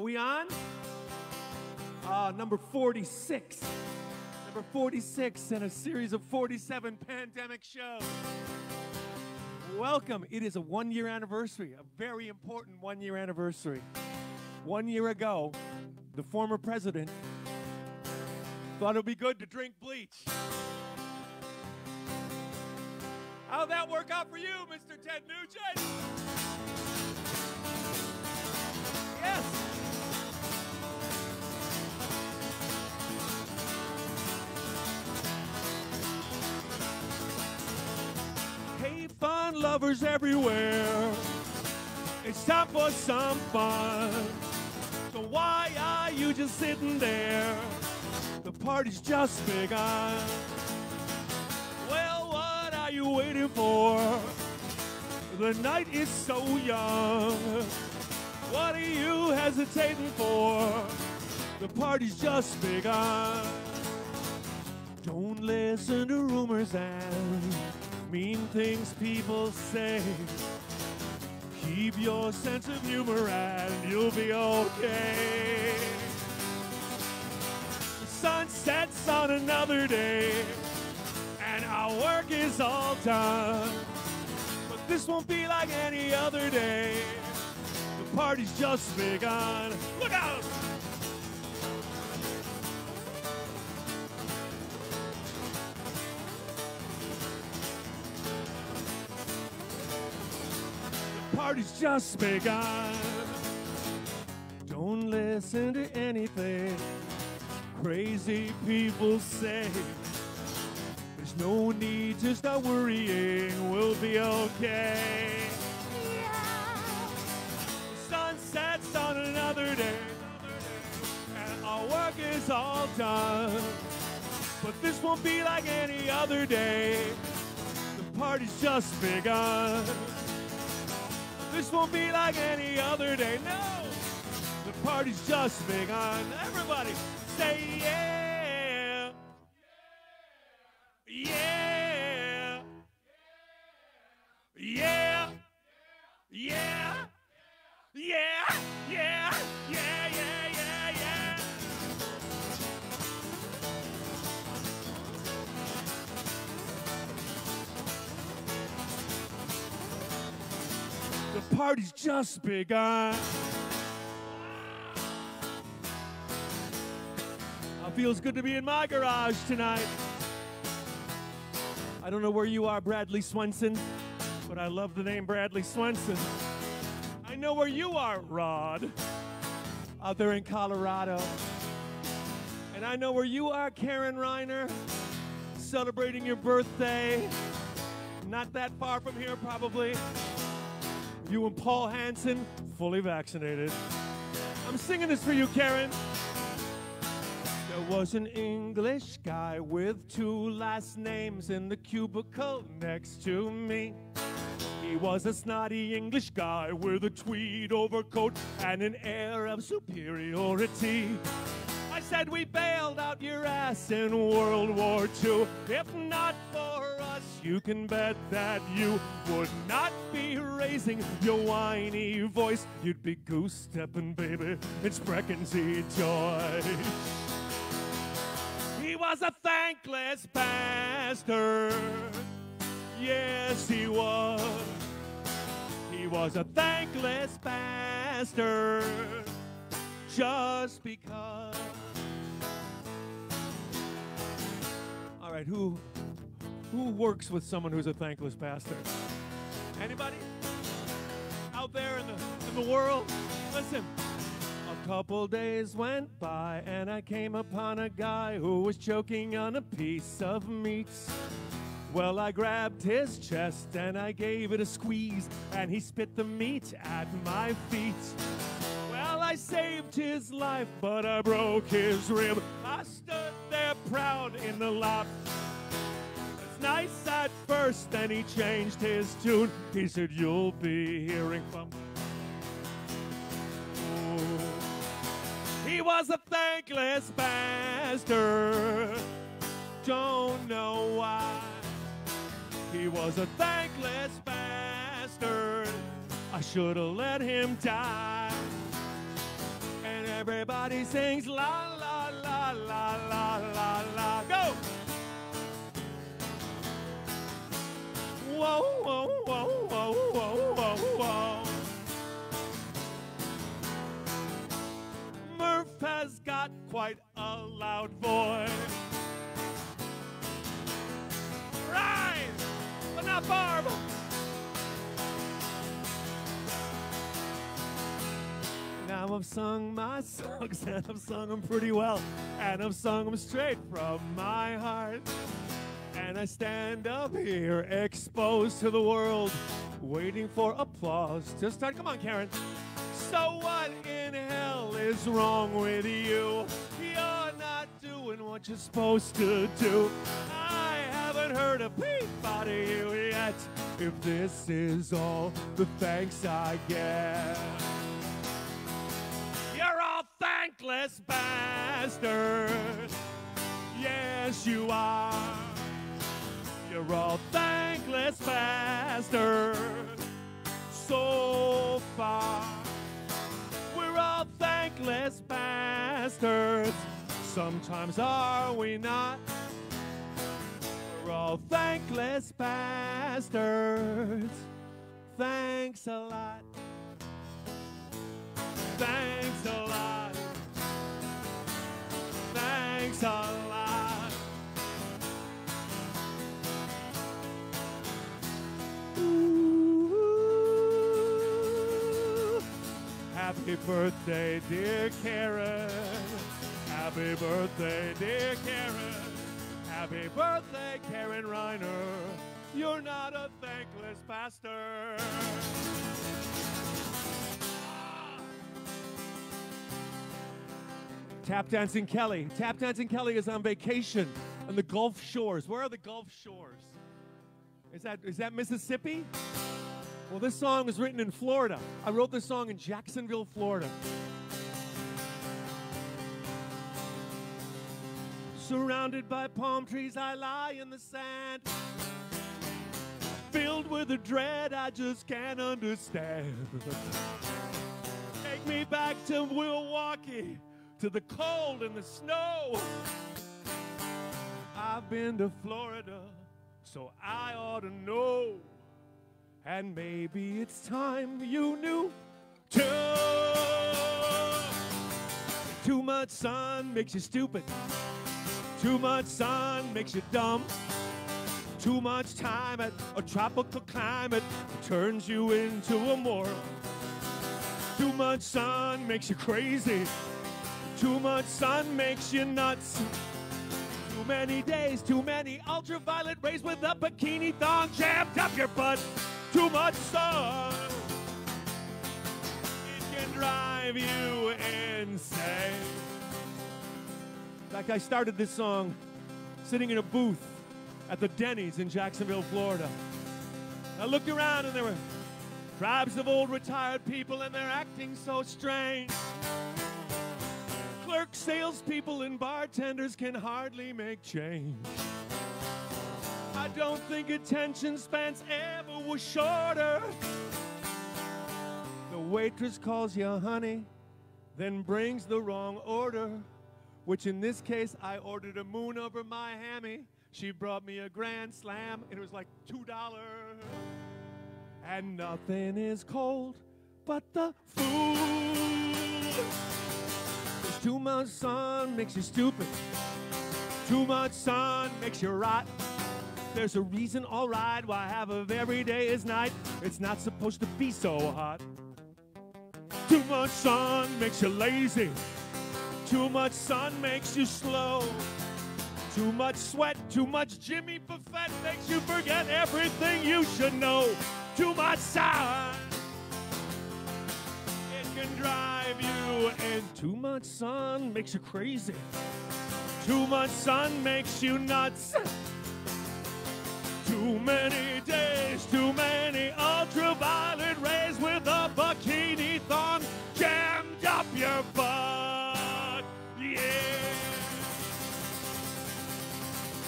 we on? Number 46. Number 46 in a series of 47 pandemic shows. Welcome. It is a one-year anniversary, a very important one-year anniversary. 1 year ago, the former president thought it would be good to drink bleach. How'd that work out for you, Mr. Ted Nugent? Yes. Hey, fun lovers everywhere. It's time for some fun. So why are you just sitting there? The party's just begun. Well, what are you waiting for? The night is so young. What are you hesitating for? The party's just begun. Don't listen to rumors and mean things people say. Keep your sense of humor and you'll be okay. The sun sets on another day and our work is all done. But this won't be like any other day. The party's just begun. Look out! The party's just begun. Don't listen to anything crazy people say. There's no need to start worrying. We'll be okay. Sets on another day, and our work is all done. But this won't be like any other day. The party's just begun. This won't be like any other day. No, the party's just begun. Everybody say yeah, yeah, yeah, yeah. Yeah, yeah, yeah, yeah, yeah, yeah. The party's just begun. It feels good to be in my garage tonight. I don't know where you are, Bradley Swenson, but I love the name Bradley Swenson. I know where you are, Rod, out there in Colorado. And I know where you are, Karen Reiner, celebrating your birthday. Not that far from here, probably. You and Paul Hansen, fully vaccinated. I'm singing this for you, Karen. There was an English guy with 2 last names in the cubicle next to me. He was a snotty English guy with a tweed overcoat and an air of superiority. I said, we bailed out your ass in World War II. If not for us, you can bet that you would not be raising your whiny voice. You'd be goose-stepping, baby, and sprechen Sie Deutsch. He was a thankless bastard. Yes, he was. He was a thankless bastard. Just because. All right, who works with someone who's a thankless bastard? Anybody out there in the world? Listen. A couple days went by and I came upon a guy who was choking on a piece of meat. Well, I grabbed his chest and I gave it a squeeze, and he spit the meat at my feet. Well, I saved his life, but I broke his rib. I stood there proud in the lot. It's nice at first, then he changed his tune. He said, you'll be hearing from... He was a thankless bastard. Don't know why. He was a thankless bastard. I should have let him die. And Everybody sings la la la la la la la. Go! Whoa, whoa, whoa, whoa, whoa, whoa, whoa. Murph has got quite a loud voice. Rise, but not Barb. Now I've sung my songs, and I've sung them pretty well, and I've sung them straight from my heart. And I stand up here exposed to the world, waiting for applause to start. Come on, Karen. So what in hell is wrong with you? You're not doing what you're supposed to do. I haven't heard a peep out of you yet, if this is all the thanks I get. You're all thankless bastards. Yes, you are. You're all thankless bastards. So far, we're all thankless bastards. Sometimes are we not? We're all thankless bastards. Thanks a lot. Thanks a lot. Thanks a lot. Ooh. Happy birthday, dear Karen. Happy birthday, dear Karen. Happy birthday, Karen Reiner. You're not a thankless bastard. Tap Dancing Kelly. Tap Dancing Kelly is on vacation on the Gulf Shores. Where are the Gulf Shores? Is that Mississippi? Well, this song was written in Florida. I wrote this song in Jacksonville, Florida. Surrounded by palm trees, I lie in the sand, filled with a dread I just can't understand. Take me back to Milwaukee, to the cold and the snow. I've been to Florida, so I ought to know. And maybe it's time you knew too. Too much sun makes you stupid. Too much sun makes you dumb. Too much time at a tropical climate turns you into a moron. Too much sun makes you crazy. Too much sun makes you nuts. Too many days, too many ultraviolet rays with a bikini thong jammed up your butt. Too much sun, it can drive you insane. Like I started this song sitting in a booth at the Denny's in Jacksonville, Florida. I looked around and there were tribes of old retired people and they're acting so strange. Clerks, salespeople, and bartenders can hardly make change. I don't think attention spans ever was shorter. The waitress calls you honey, then brings the wrong order, which in this case, I ordered a moon over my hammy. She brought me a Grand Slam, and it was like $2. And nothing is cold but the food. There's too much sun makes you stupid. Too much sun makes you rot. There's a reason, all right, why half of every day is night. It's not supposed to be so hot. Too much sun makes you lazy. Too much sun makes you slow. Too much sweat, too much Jimmy Buffett makes you forget everything you should know. Too much sun, it can drive you in. Too much sun makes you crazy. Too much sun makes you nuts. Too many days, too many ultraviolet rays with a bikini thong jammed up your butt. Yeah.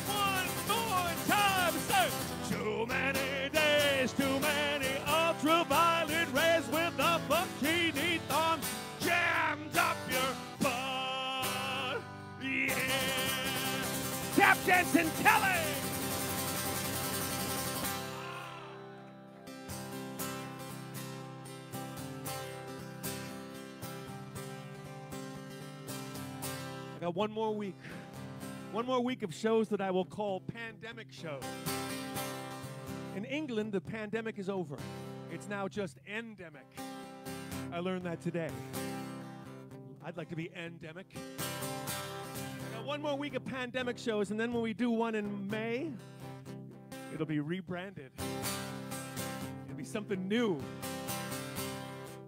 One more time, say. Too many days, too many ultraviolet rays with a bikini thong jammed up your Dancing Kelly. I got one more week. One more week of shows that I will call pandemic shows. In England, the pandemic is over. It's now just endemic. I learned that today. I'd like to be endemic. I got one more week of pandemic shows, and then when we do one in May, it'll be rebranded. It'll be something new.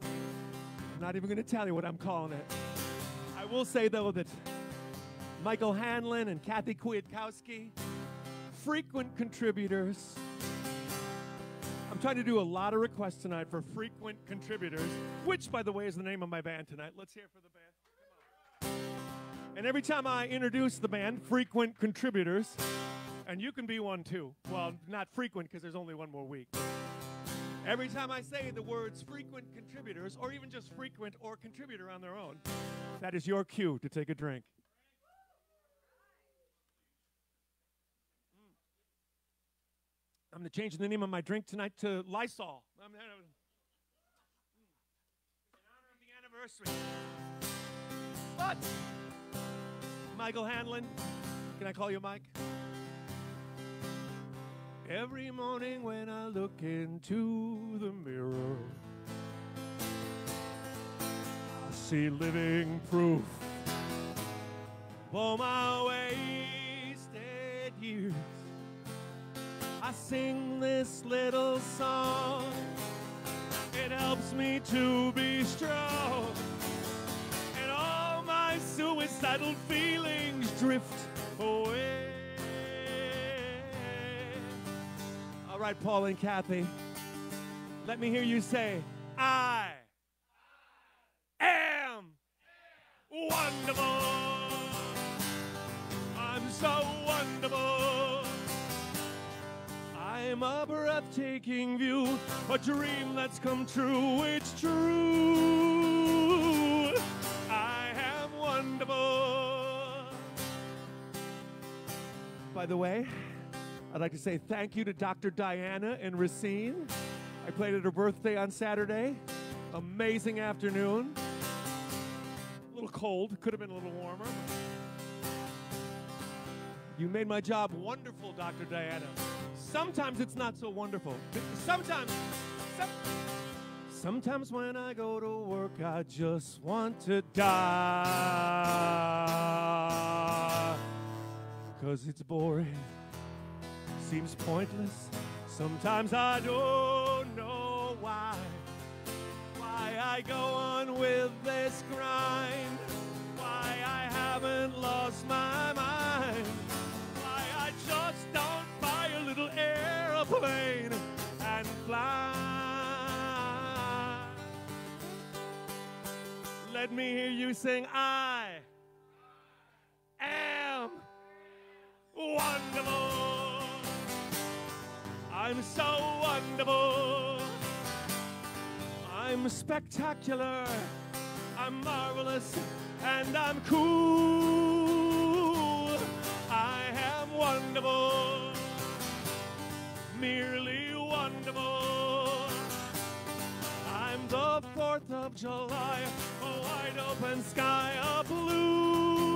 I'm not even going to tell you what I'm calling it. I will say, though, that Michael Hanlon and Kathy Kwiatkowski, frequent contributors. I'm trying to do a lot of requests tonight for frequent contributors, which, by the way, is the name of my band tonight. Let's hear it for the band. Come on. And every time I introduce the band, frequent contributors, and you can be one too. Well, not frequent because there's only one more week. Every time I say the words frequent contributors, or even just frequent or contributor on their own, that is your cue to take a drink. I'm going to change the name of my drink tonight to Lysol. In honor of the anniversary. But, Michael Hanlon, can I call you Mike? Every morning when I look into the mirror, I see living proof for my wasted years. I sing this little song, it helps me to be strong, and all my suicidal feelings drift away. All right, Paul and Kathy, let me hear you say, I am wonderful. I'm so wonderful. I'm a breathtaking view, a dream that's come true. It's true. I am wonderful. By the way, I'd like to say thank you to Dr. Diana in Racine. I played at her birthday on Saturday. Amazing afternoon. A little cold, could have been a little warmer. You made my job wonderful, Dr. Diana. Sometimes it's not so wonderful. Sometimes when I go to work, I just want to die. 'Cause it's boring, seems pointless. Sometimes I don't know why I go on with this grind, why I haven't lost my mind, why I just don't buy a little airplane and fly. Let me hear you sing, I am wonderful. I'm so wonderful. I'm spectacular. I'm marvelous. And I'm cool. I am wonderful. Merely wonderful. I'm the 4th of July. A wide open sky of blue.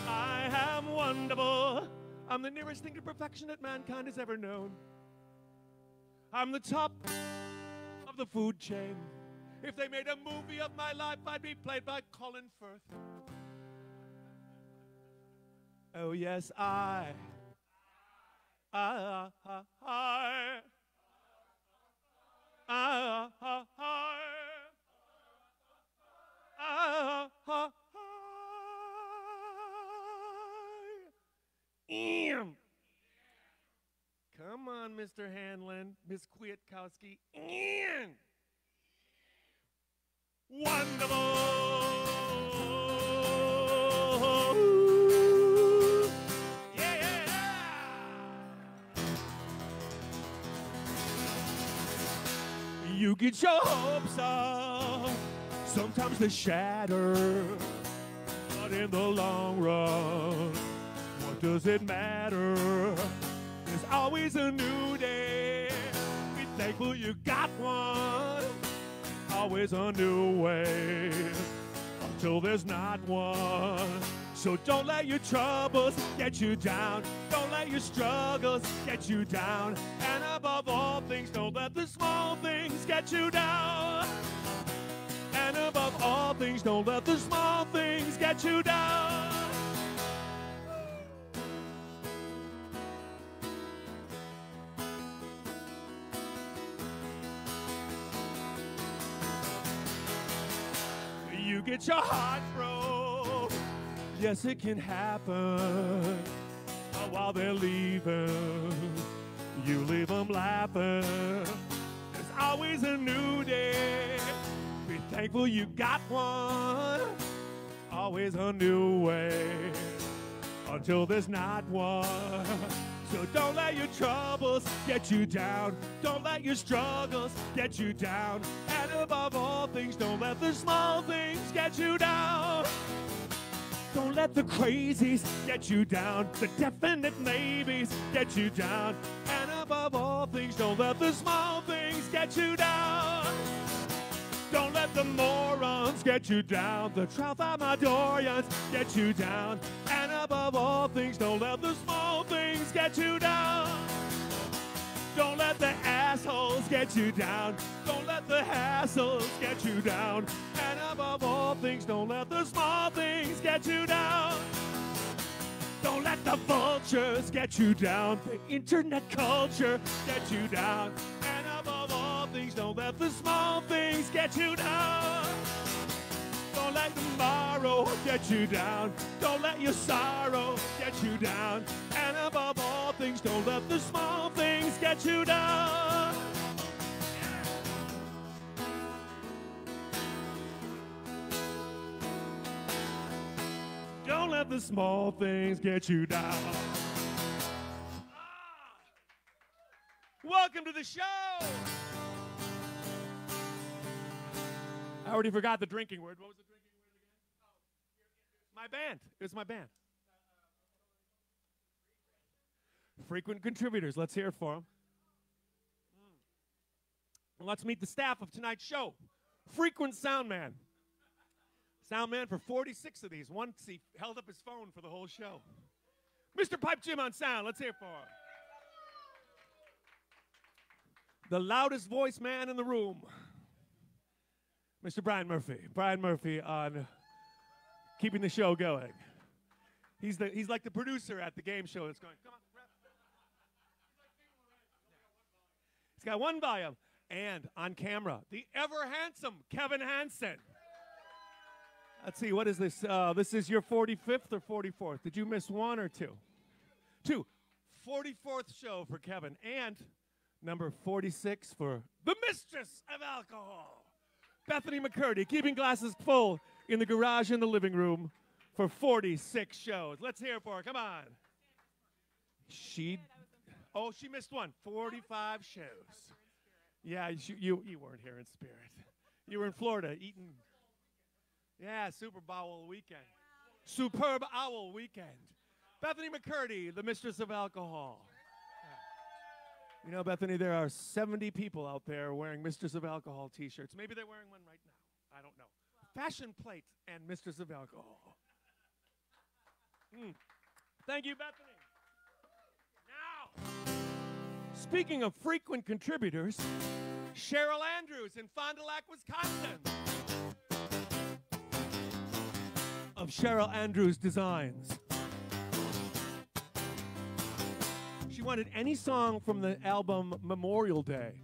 I am wonderful. I'm the nearest thing to perfection that mankind has ever known. I'm the top of the food chain. If they made a movie of my life, I'd be played by Colin Firth. Oh yes, I am. Come on, Mr. Hanlon, Miss Kwiatkowski. And wonderful. Yeah. You get your hopes up, sometimes they shatter, but in the long run, what does it matter? There's always a new day. Be thankful you got one. Always a new way until there's not one. So don't let your troubles get you down. Don't let your struggles get you down. And above all things, don't let the small things get you down. And above all things, don't let the small things get you down. You get your heart broke. Yes, it can happen. While they're leaving, you leave them laughing. There's always a new day. Be thankful you got one. Always a new way until there's not one. So don't let your troubles get you down. Don't let your struggles get you down. And above all things, don't let the small things get you down. Don't let the crazies get you down. The definite maybes get you down. And above all things, don't let the small things get you down. Don't let the morons get you down. The Tralfamadorians get you down. And above all things, don't let the small things get you down. Don't let the assholes get you down. Don't let the hassles get you down. And above all things, don't let the small things get you down. Don't let the vultures get you down. The internet culture get you down. And above all things, don't let the small things get you down. Don't let tomorrow get you down. Don't let your sorrow get you down. And above all things, don't let the small things get you down. Don't let the small things get you down. Welcome to the show. I already forgot the drinking word. What was the drinking word again? My band. It was my band. Frequent contributors. Let's hear it for them. Let's meet the staff of tonight's show. Frequent sound man. Sound man for 46 of these. Once he held up his phone for the whole show. Mr. Pipe Jim on sound. Let's hear it for him. The loudest voice man in the room. Mr. Brian Murphy. Brian Murphy on keeping the show going. He's like the producer at the game show that's going, come on, rap. He's got one volume. And on camera, the ever-handsome Kevin Hansen. Let's see, what is this? This is your 45th or 44th? Did you miss one or two? Two. 44th show for Kevin. And number 46 for the mistress of alcohol, Bethany McCurdy, keeping glasses full in the garage in the living room for 46 shows. Let's hear it for her. Come on. She missed one. 45 shows. Yeah, you weren't here in spirit. You were in Florida eating. Yeah, Super Bowl weekend. Superb Owl weekend. Bethany McCurdy, the mistress of alcohol. You know, Bethany, there are 70 people out there wearing Mistress of Alcohol t-shirts. Maybe they're wearing one right now. I don't know. Fashion plate and Mistress of Alcohol. Thank you, Bethany. Now, speaking of frequent contributors, Cheryl Andrews in Fond du Lac, Wisconsin. Of Cheryl Andrews Designs. She wanted any song from the album Memorial Day.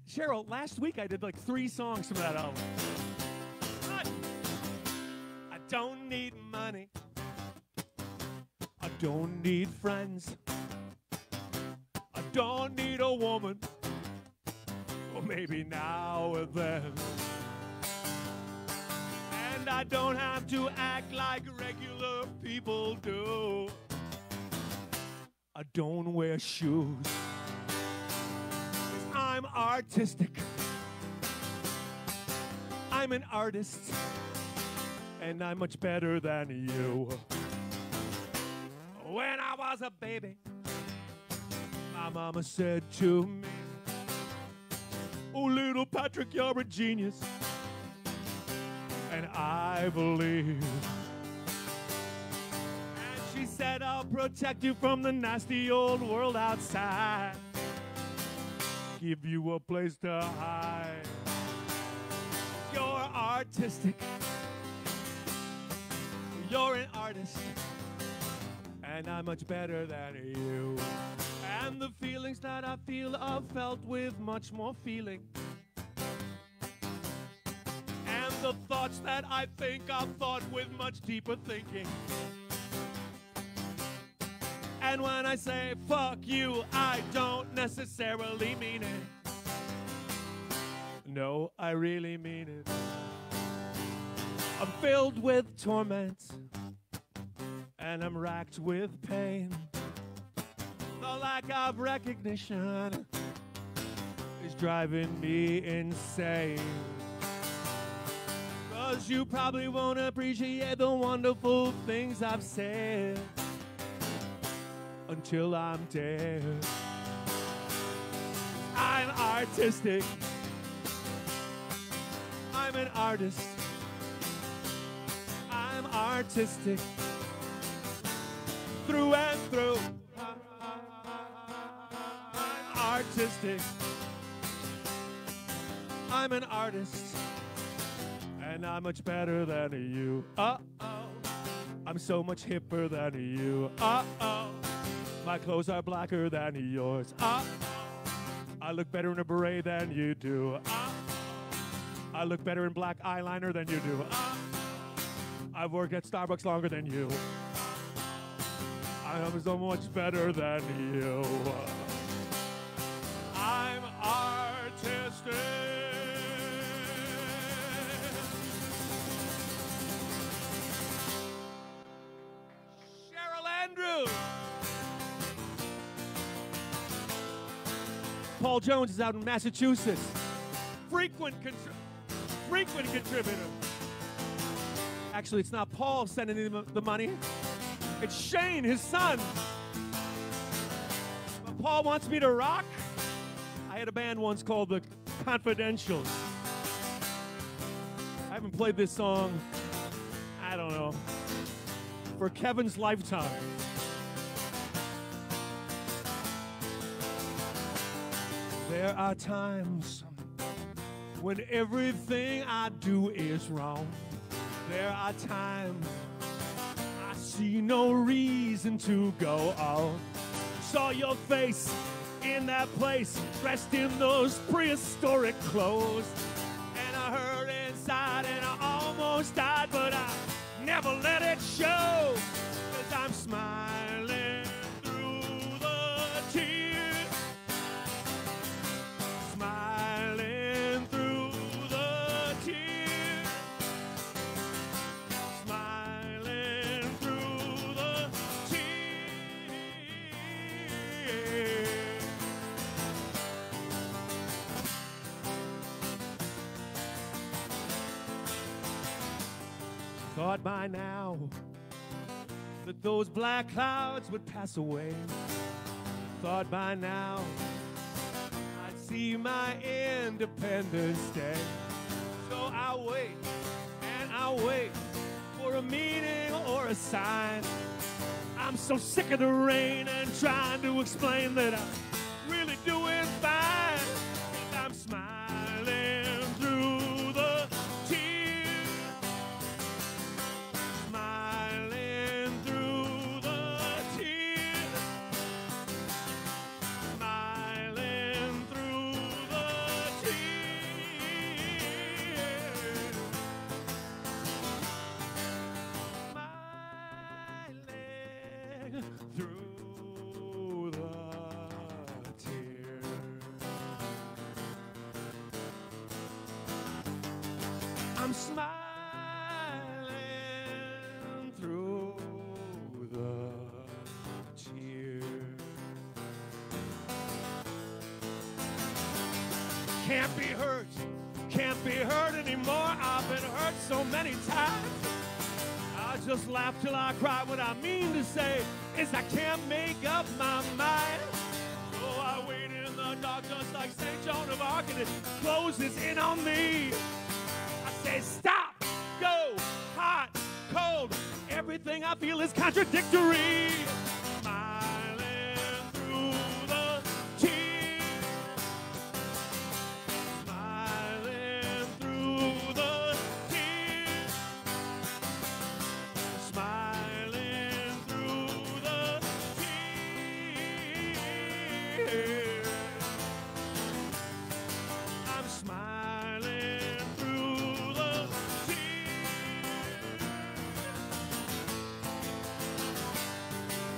Cheryl, last week I did like 3 songs from that album. I don't need money. I don't need friends. I don't need a woman. Or maybe now and then. And I don't have to act like regular people do. I don't wear shoes. 'Cause I'm artistic. I'm an artist. And I'm much better than you. When I was a baby, my mama said to me, oh, little Patrick, you're a genius. And I believe. And she said, I'll protect you from the nasty old world outside. Give you a place to hide. You're artistic. You're an artist. And I'm much better than you. And the feelings that I feel are felt with much more feeling. And the thoughts that I think are thought with much deeper thinking. And when I say fuck you, I don't necessarily mean it. No, I really mean it. I'm filled with torment, and I'm racked with pain. The lack of recognition is driving me insane. 'Cause you probably won't appreciate the wonderful things I've said until I'm dead. I'm artistic. I'm an artist. I'm artistic. Through and through. I'm artistic. I'm an artist. And I'm much better than you. Uh-oh. I'm so much hipper than you. Uh-oh. My clothes are blacker than yours. I look better in a beret than you do. I look better in black eyeliner than you do. I've worked at Starbucks longer than you. I am so much better than you. I'm artistic. Cheryl Andrews. Paul Jones is out in Massachusetts. Frequent contributor. Actually, it's not Paul sending him the money. It's Shane, his son. But Paul wants me to rock. I had a band once called the Confidentials. I haven't played this song, I don't know, for Kevin's lifetime. There are times when everything I do is wrong. There are times I see no reason to go on. Saw your face in that place, dressed in those prehistoric clothes. And I hurt inside and I almost died, but I never let it show. 'Cause I'm smiling through the tears. Smiling through the tears. Smiling through the tears. Thought by now that those black clouds would pass away. Thought by now I'd see my Independence Day. So I'll wait and I'll wait for a meaning or a sign. I'm so sick of the rain and trying to explain that I'm really doing fine. 'Cause I'm smiling through the tears. Smiling through the tears. Smiling through the tears. Smiling through the tears. I'm smiling through the tears. Can't be hurt anymore. I've been hurt so many times. I just laugh till I cry. What I mean to say is I can't make up my mind. So I wait in the dark just like St. Joan of Arc, and it closes in on me. I say stop, go, hot, cold. Everything I feel is contradictory. Smiling through the tears. Smiling through the tears. Smiling through the tears. I'm smiling through the tears.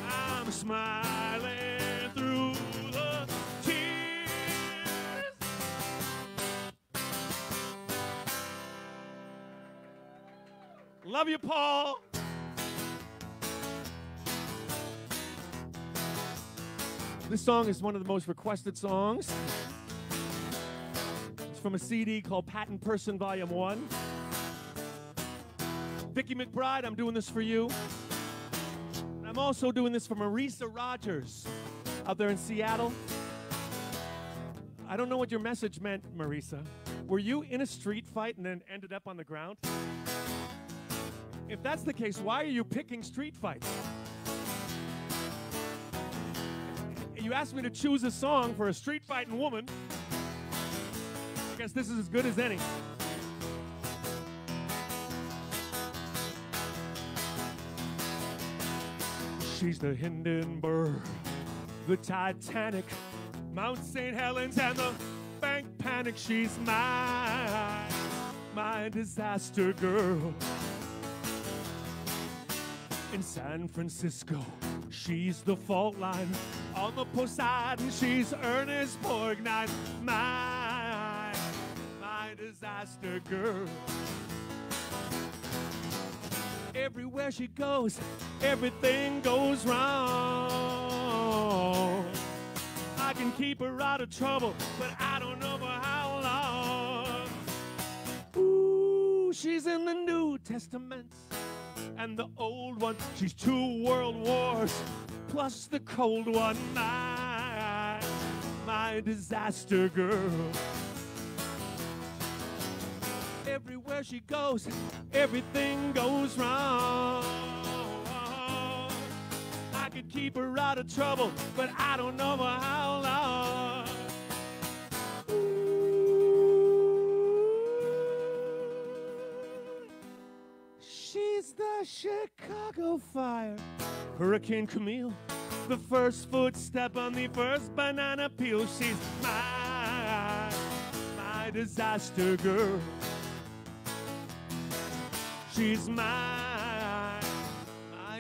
I'm smiling through the tears. Love you, Paul. This song is one of the most requested songs. It's from a CD called Patent Person Volume 1. Vicki McBride, I'm doing this for you. I'm also doing this for Marisa Rogers out there in Seattle. I don't know what your message meant, Marisa. Were you in a street fight and then ended up on the ground? If that's the case, why are you picking street fights? You asked me to choose a song for a street fighting woman. I guess this is as good as any. She's the Hindenburg, the Titanic, Mount St. Helens, and the bank panic. She's my disaster girl. In San Francisco, she's the fault line. On the Poseidon, she's Ernest Borgnine. My disaster girl. Everywhere she goes, everything goes wrong. I can keep her out of trouble, but I don't know for how long. Ooh, she's in the New Testament and the Old One. She's 2 world wars plus the cold one. My disaster girl. Everywhere she goes, everything goes wrong. I could keep her out of trouble, but I don't know for how long. She's the Chicago Fire, Hurricane Camille, the first footstep on the first banana peel. She's my disaster girl. She's my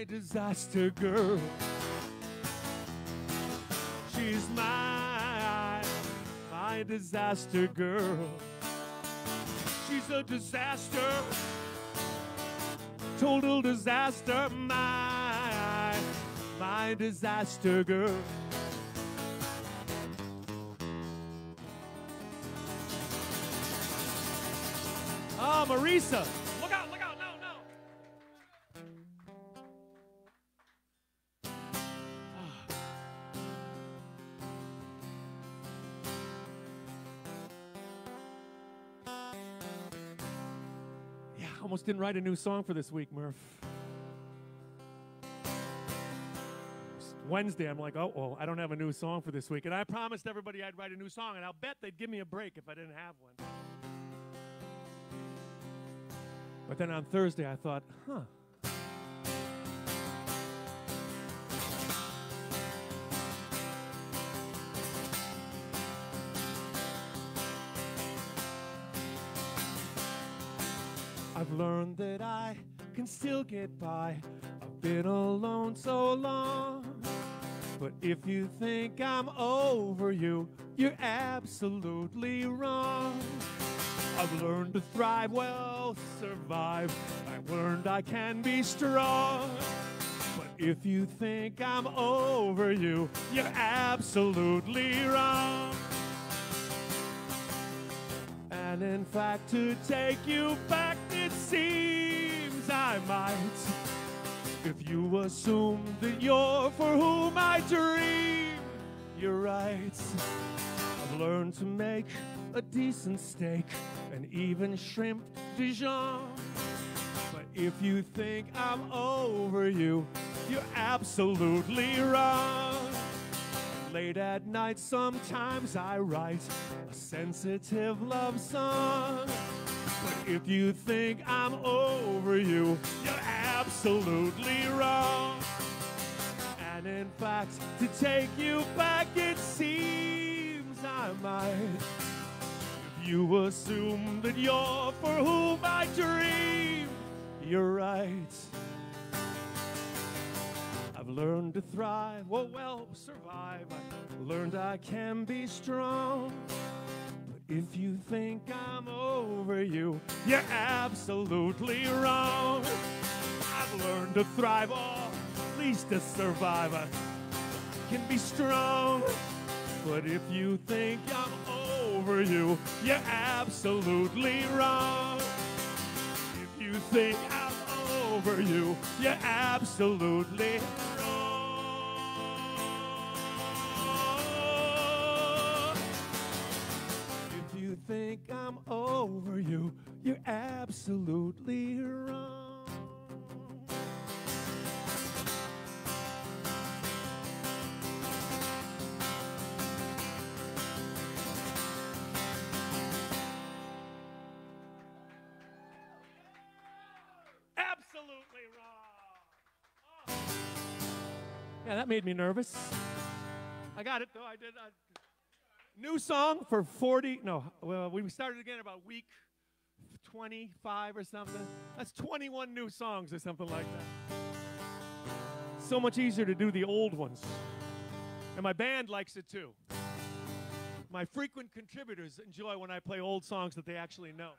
disaster girl. She's my disaster girl. She's a disaster, total disaster. My disaster girl. Oh, Marisa. Look out, no. Yeah, almost didn't write a new song for this week, Murph. Wednesday, I'm like, oh, well, I don't have a new song for this week. And I promised everybody I'd write a new song, and I'll bet they'd give me a break if I didn't have one. But then on Thursday, I thought, I've learned that I can still get by. I've been alone so long. But if you think I'm over you, you're absolutely wrong. I've learned to thrive, well, survive. I've learned I can be strong. But if you think I'm over you, you're absolutely wrong. And in fact, to take you back, it seems I might If you assume that you're for whom I dream, you're right. I've learned to make a decent steak and even shrimp Dijon. But if you think I'm over you, you're absolutely wrong. Late at night, sometimes I write a sensitive love song. But if you think I'm over you, you're absolutely wrong. And in fact, to take you back, it seems I might. If you assume that you're for whom I dream, you're right. I've learned to thrive, well, survive. I learned I can be strong. But if you think I'm over you, you're absolutely wrong. I've learned to thrive, or at least to survive. I can be strong. But if you think I'm over you, you're absolutely wrong. If you think I'm over you, you're absolutely wrong. If you think I'm over you, you're absolutely wrong. Absolutely wrong. Oh. Yeah, that made me nervous. I got it, though. I did. New song for 40. No, well, we started again about week 25 or something. That's 21 new songs or something like that. So much easier to do the old ones. And my band likes it, too. My frequent contributors enjoy when I play old songs that they actually know.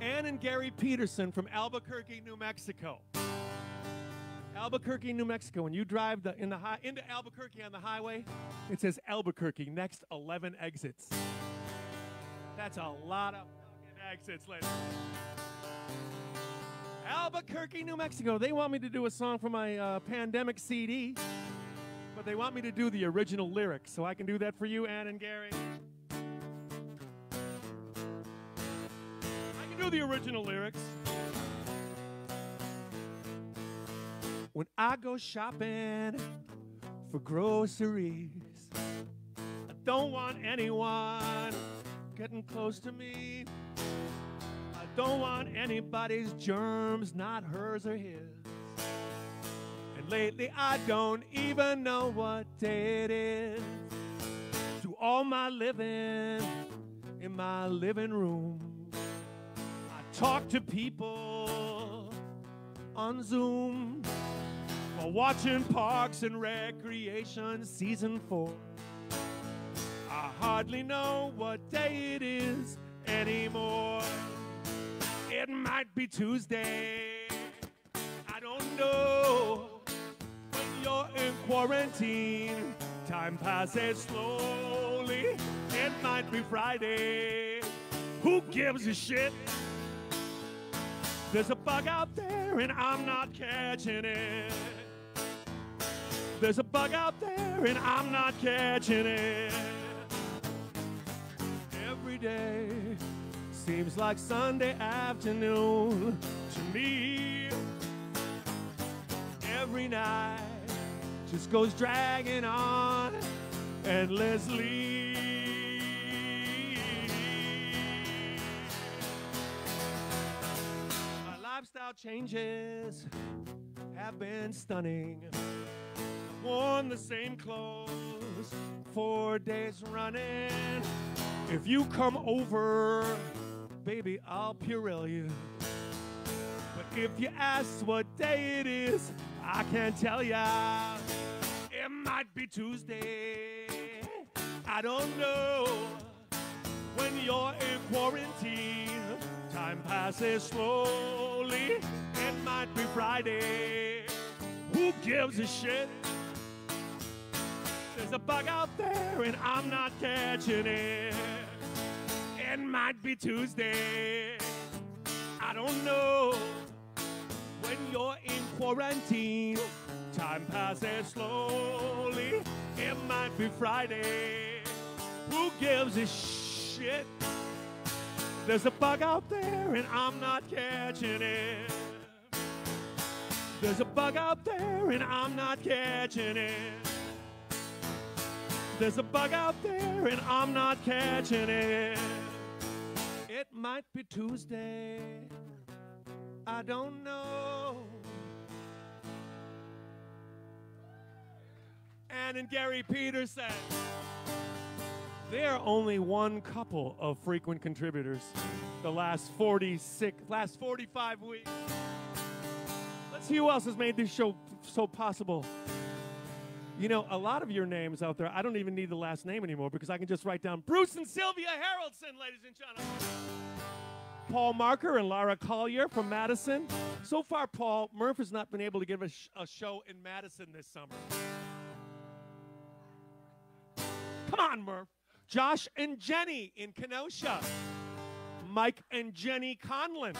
Ann and Gary Peterson from Albuquerque, New Mexico. Albuquerque, New Mexico. When you drive into Albuquerque on the highway, it says Albuquerque, next 11 exits. That's a lot of fucking exits, ladies. Albuquerque, New Mexico. They want me to do a song for my pandemic CD, but they want me to do the original lyrics. So I can do that for you, Ann and Gary. Do the original lyrics. When I go shopping for groceries, I don't want anyone getting close to me. I don't want anybody's germs, not hers or his. And lately I don't even know what day it is. Do all my living in my living room. Talk to people on Zoom while watching Parks and Recreation Season 4. I hardly know what day it is anymore. It might be Tuesday. I don't know. When you're in quarantine, time passes slowly. It might be Friday. Who gives a shit? There's a bug out there and I'm not catching it. There's a bug out there and I'm not catching it. Every day seems like Sunday afternoon to me. Every night just goes dragging on endlessly. Lifestyle changes have been stunning. I've worn the same clothes 4 days running. If you come over, baby, I'll Purell you. But if you ask what day it is, I can't tell ya. It might be Tuesday. I don't know. When you're in quarantine, time passes slowly. It might be Friday. Who gives a shit? There's a bug out there and I'm not catching it. It might be Tuesday. I don't know. When you're in quarantine, time passes slowly. It might be Friday. Who gives a shit? There's a bug out there and I'm not catching it. There's a bug out there and I'm not catching it. There's a bug out there and I'm not catching it. It might be Tuesday. I don't know. Ann and Gary Peterson. They are only one couple of frequent contributors the last 45 weeks. Let's see who else has made this show so possible. You know, a lot of your names out there, I don't even need the last name anymore because I can just write down Bruce and Sylvia Haraldson, ladies and gentlemen. Paul Marker and Lara Collier from Madison. So far, Paul, Murph has not been able to give a show in Madison this summer. Come on, Murph. Josh and Jenny in Kenosha. Mike and Jenny Conlon.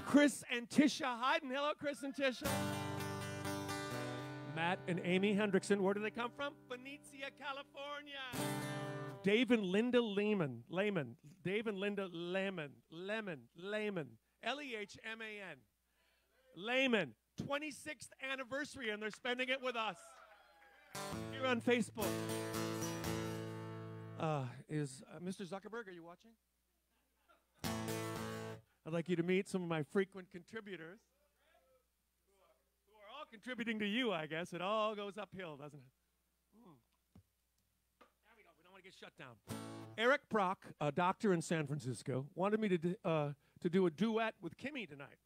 Chris and Tisha Hayden. Hello, Chris and Tisha. Matt and Amy Hendrickson. Where do they come from? Benicia, California. Dave and Linda Lehman. Dave and Linda Lehman. Lehman. L-E-H-M-A-N. Lehman. 26th anniversary, and they're spending it with us. Here on Facebook. Is Mr. Zuckerberg, are you watching? I'd like you to meet some of my frequent contributors who are all contributing to you, I guess. It all goes uphill, doesn't it? There we go. We don't want to get shut down. Eric Brock, a doctor in San Francisco, wanted me to do a duet with Kimmy tonight.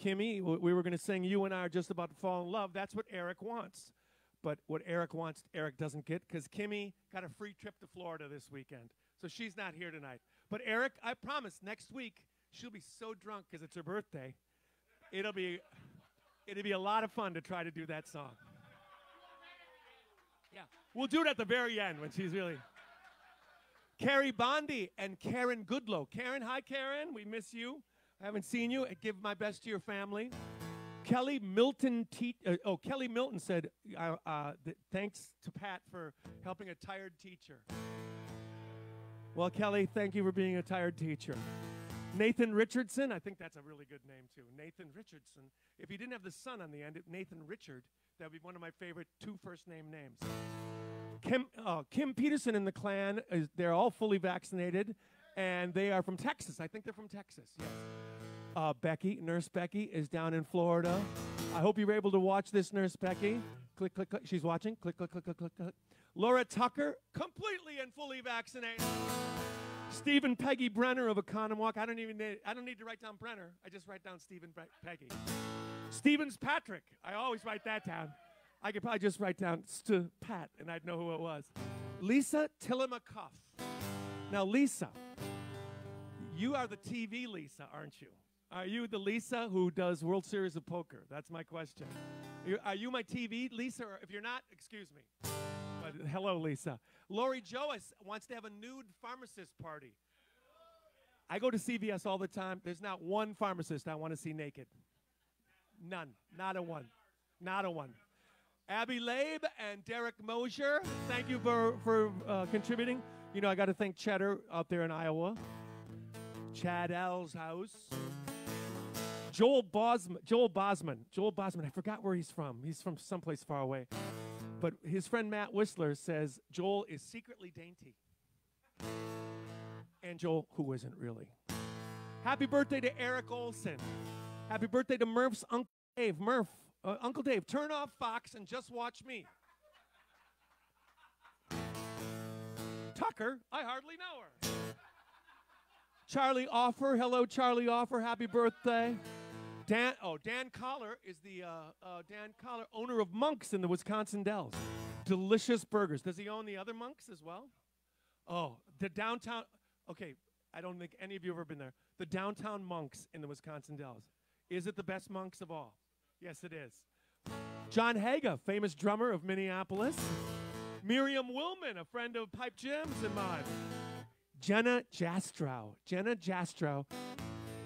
Kimmy, we were going to sing You and I Are Just About to Fall in Love. That's what Eric wants. But what Eric wants, Eric doesn't get because Kimmy got a free trip to Florida this weekend. So she's not here tonight. But Eric, I promise, next week, she'll be so drunk because it's her birthday. It'll be a lot of fun to try to do that song. Yeah, we'll do it at the very end when she's really... Carrie Bondi and Karen Goodlow. Karen, hi, Karen. We miss you. I haven't seen you. I give my best to your family. Kelly Milton said, thanks to Pat for helping a tired teacher. Well, Kelly, thank you for being a tired teacher. Nathan Richardson, I think that's a really good name, too. Nathan Richardson. If you didn't have the son on the end, Nathan Richard, that would be one of my favorite two first-name names. Kim Peterson and the clan, they're all fully vaccinated, and they are from Texas. I think they're from Texas, yes. Becky, Nurse Becky, is down in Florida. I hope you were able to watch this, Nurse Becky. Click, click, click. She's watching. Click, click, click, click, click, click. Laura Tucker, completely and fully vaccinated. Stephen Peggy Brenner of Economwalk. I don't need to write down Brenner. I just write down Stephen Peggy. Stevens Patrick. I always write that down. I could probably just write down Pat, and I'd know who it was. Lisa Tillamokoff. Now, Lisa, you are the TV Lisa, aren't you? Are you the Lisa who does World Series of Poker? That's my question. Are you my TV Lisa? Or if you're not, excuse me. But hello, Lisa. Lori Joas wants to have a nude pharmacist party. I go to CVS all the time. There's not one pharmacist I want to see naked. None. Not a one. Not a one. Abby Labe and Derek Mosier, thank you for contributing. You know, I got to thank Cheddar out there in Iowa. Chad L's house. Joel Bosman, I forgot where he's from. He's from someplace far away. But his friend Matt Whistler says Joel is secretly dainty. And Joel, who isn't really. Happy birthday to Eric Olson. Happy birthday to Murph's Uncle Dave. Uncle Dave, turn off Fox and just watch me. Tucker, I hardly know her. Charlie Offer, hello Charlie Offer, happy birthday. Dan Collar is the owner of Monks in the Wisconsin Dells. Delicious burgers. Does he own the other Monks as well? Oh, the downtown, okay, I don't think any of you have ever been there. The downtown Monks in the Wisconsin Dells. Is it the best Monks of all? Yes, it is. John Haga, famous drummer of Minneapolis. Miriam Willman, a friend of Pipe Jim's and mine. Jenna Jastrow. Jenna Jastrow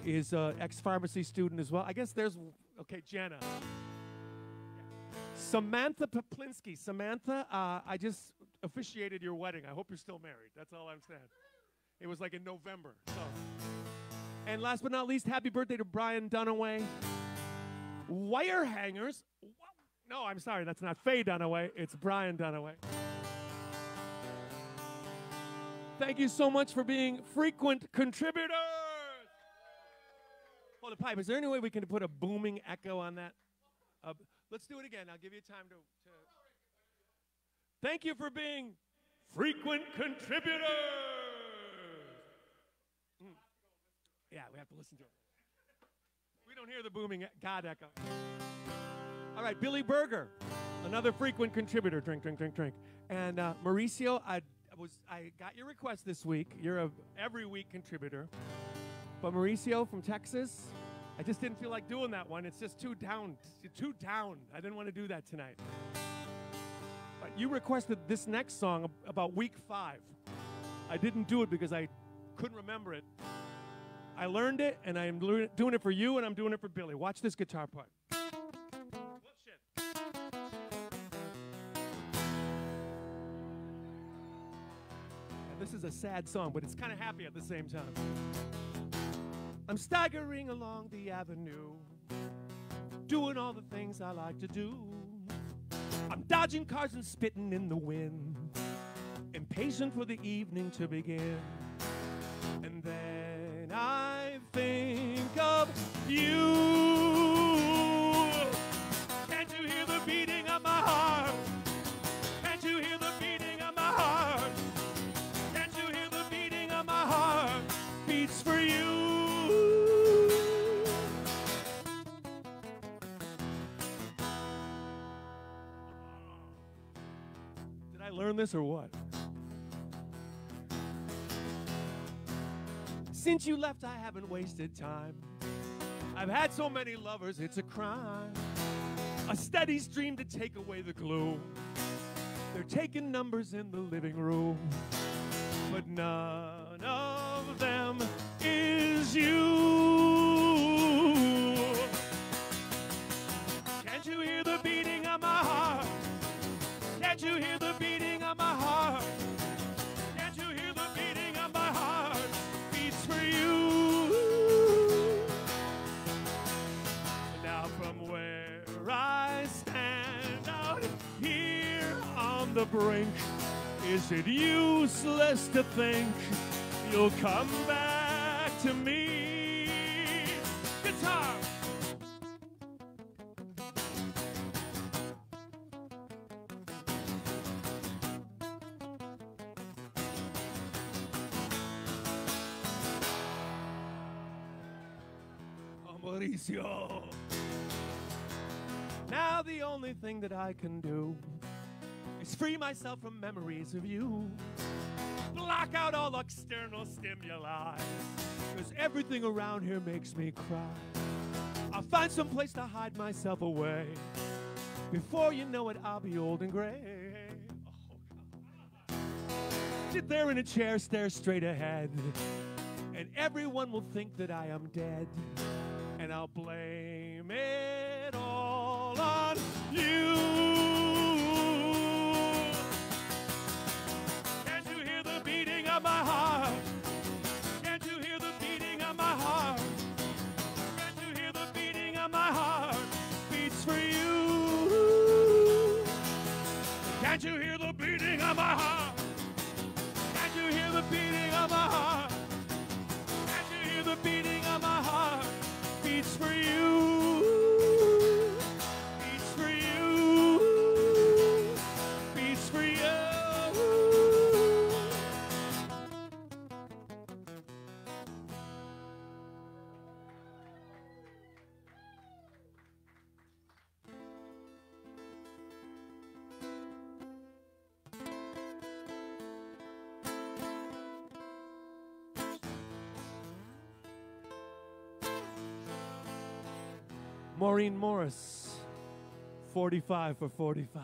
is an ex-pharmacy student as well. I guess there's, okay, Jenna. Samantha Poplinsky. Samantha, I just officiated your wedding. I hope you're still married. That's all I'm saying. It was like in November. So. And last but not least, happy birthday to Brian Dunaway. Wire hangers. No, I'm sorry, that's not Faye Dunaway. It's Brian Dunaway. Thank you so much for being frequent contributors. Hold the pipe. Is there any way we can put a booming echo on that? Let's do it again. I'll give you time to... Thank you for being frequent contributors. Yeah, we have to listen to it. We don't hear the booming God echo. All right, Billy Berger, another frequent contributor. Drink, drink, drink, drink. And Mauricio, I got your request this week. You're a every week contributor. But Mauricio from Texas, I just didn't feel like doing that one. It's just too down. Too down. I didn't want to do that tonight. But you requested this next song about week 5. I didn't do it because I couldn't remember it. I learned it, and I'm doing it for you, and I'm doing it for Billy. Watch this guitar part. Whoops, shit. And this is a sad song, but it's kind of happy at the same time. I'm staggering along the avenue, doing all the things I like to do. I'm dodging cars and spitting in the wind, impatient for the evening to begin. And then I think of you. Can't you hear the beating of my heart? Can't you hear the beating of my heart? Can't you hear the beating of my heart? Beats for you. Did I learn this or what? Since you left, I haven't wasted time. I've had so many lovers, it's a crime. A steady stream to take away the gloom. They're taking numbers in the living room, but none of them is you. Can't you hear the beating of my heart? Can't you hear the beating of my heart? Can't you hear the beating of my heart? Beats for you. Now from where I stand out here on the brink, is it useless to think you'll come back to me? Guitar! Mauricio. Now the only thing that I can do is free myself from memories of you. Block out all external stimuli, because everything around here makes me cry. I'll find some place to hide myself away. Before you know it, I'll be old and gray. Oh, God. Sit there in a chair, stare straight ahead, and everyone will think that I am dead. And I'll blame it all on you. Can't you hear the beating of my heart? Can't you hear the beating of my heart? Can't you hear the beating of my heart? Beats for you. Can't you hear the beating of my heart? Can't you hear the beating of my heart? Can't you hear the beating of my heart? Beats for you. Beats for you. Beats for you. Maureen Morris, 45 for 45.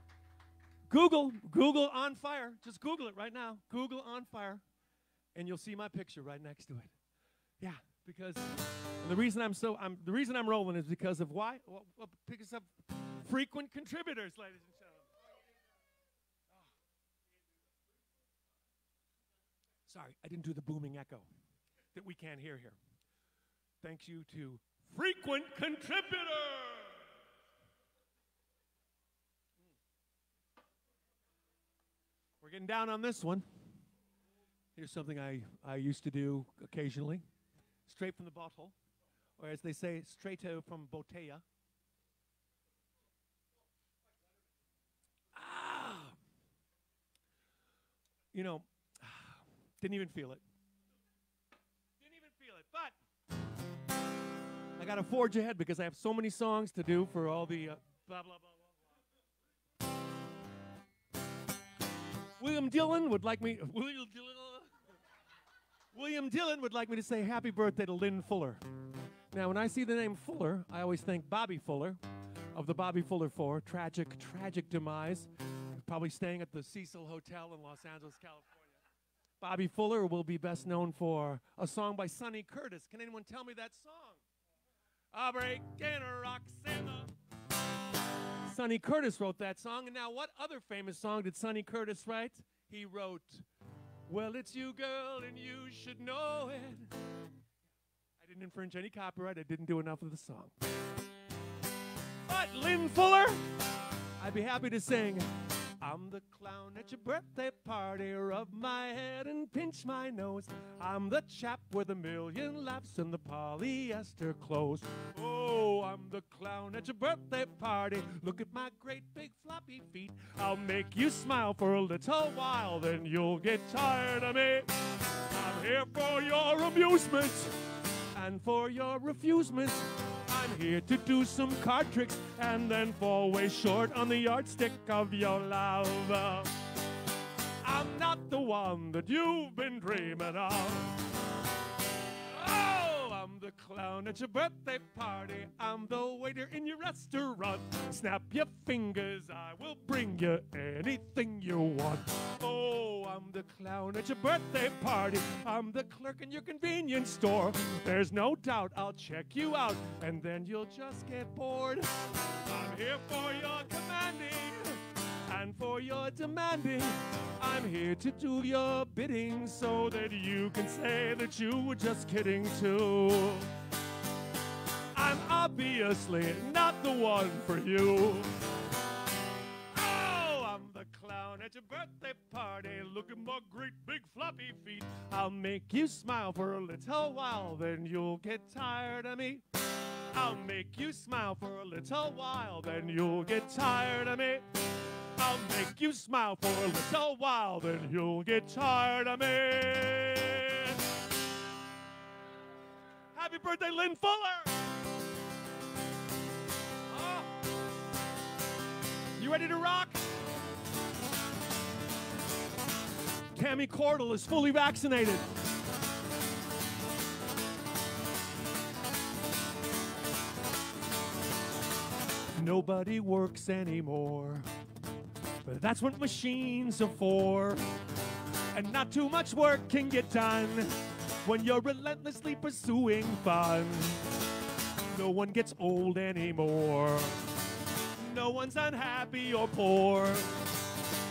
Google On Fire. Just Google it right now. Google On Fire, and you'll see my picture right next to it. Yeah, because the reason I'm rolling is because of why? Well, pick us up, frequent contributors, ladies and gentlemen. Oh. Sorry, I didn't do the booming echo that we can't hear here. Thank you to frequent contributors. We're getting down on this one. Here's something I used to do occasionally. Straight from the bottle, or as they say, straight from botella. You know, didn't even feel it. But I got to forge ahead because I have so many songs to do for all the blah, blah, blah, blah, blah. William Dillon would like me to say happy birthday to Lynn Fuller. Now, when I see the name Fuller, I always think Bobby Fuller of the Bobby Fuller Four. Tragic demise. Probably staying at the Cecil Hotel in Los Angeles, California. Bobby Fuller will be best known for a song by Sonny Curtis. Can anyone tell me that song? A break in a Roxanna. Sonny Curtis wrote that song. And now what other famous song did Sonny Curtis write? He wrote, well, it's you, girl, and you should know it. I didn't infringe any copyright. I didn't do enough of the song. But Lynn Fuller, I'd be happy to sing, I'm the clown at your birthday party, rub my head and pinch my nose. I'm the chap with a million laughs and the polyester clothes. Oh, I'm the clown at your birthday party. Look at my great big floppy feet. I'll make you smile for a little while, then you'll get tired of me. I'm here for your amusement and for your refusement. I'm here to do some card tricks and then fall way short on the yardstick of your love. I'm not the one that you've been dreaming of. Oh, I'm the clown at your birthday party. I'm the waiter in your restaurant. Snap your fingers, I will bring you anything you want. Oh, I'm the clown at your birthday party. I'm the clerk in your convenience store. There's no doubt I'll check you out, and then you'll just get bored. I'm here for your commanding and for your demanding. I'm here to do your bidding so that you can say that you were just kidding too. I'm obviously not the one for you. At your birthday party, look at my great big floppy feet. I'll make you smile for a little while, then you'll get tired of me. I'll make you smile for a little while, then you'll get tired of me. I'll make you smile for a little while, then you'll get tired of me. Happy birthday, Lynn Fuller! Oh. You ready to rock? Tammy Cordell is fully vaccinated. Nobody works anymore, but that's what machines are for. And not too much work can get done when you're relentlessly pursuing fun. No one gets old anymore. No one's unhappy or poor.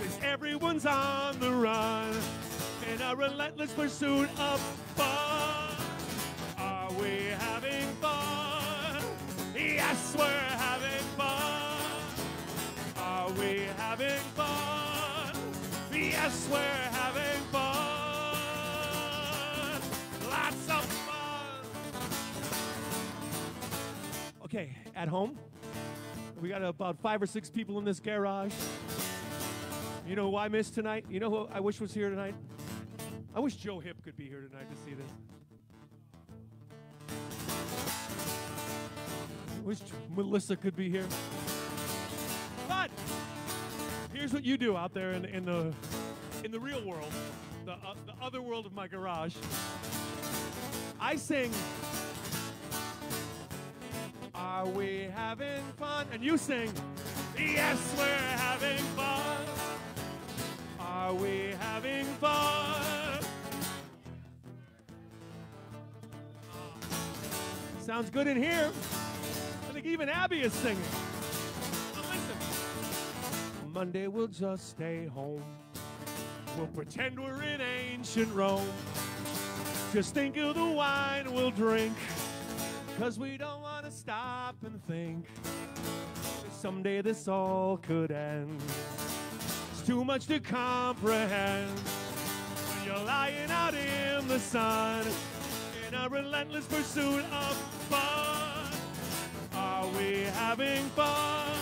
'Cause everyone's on the run in a relentless pursuit of fun. Are we having fun? Yes, we're having fun. Are we having fun? Yes, we're having fun. Lots of fun. Okay, at home, we got about 5 or 6 people in this garage. You know who I missed tonight? You know who I wish was here tonight? I wish Joe Hip could be here tonight to see this. I wish Melissa could be here. But here's what you do out there in the real world, the other world of my garage. I sing, are we having fun? And you sing, yes, we're having fun. Sounds good in here. I think even Abby is singing. Now listen. Monday we'll just stay home. We'll pretend we're in ancient Rome. Just think of the wine we'll drink, 'cause we don't want to stop and think someday this all could end. It's too much to comprehend when you're lying out in the sun in a relentless pursuit of fun. Are we having fun?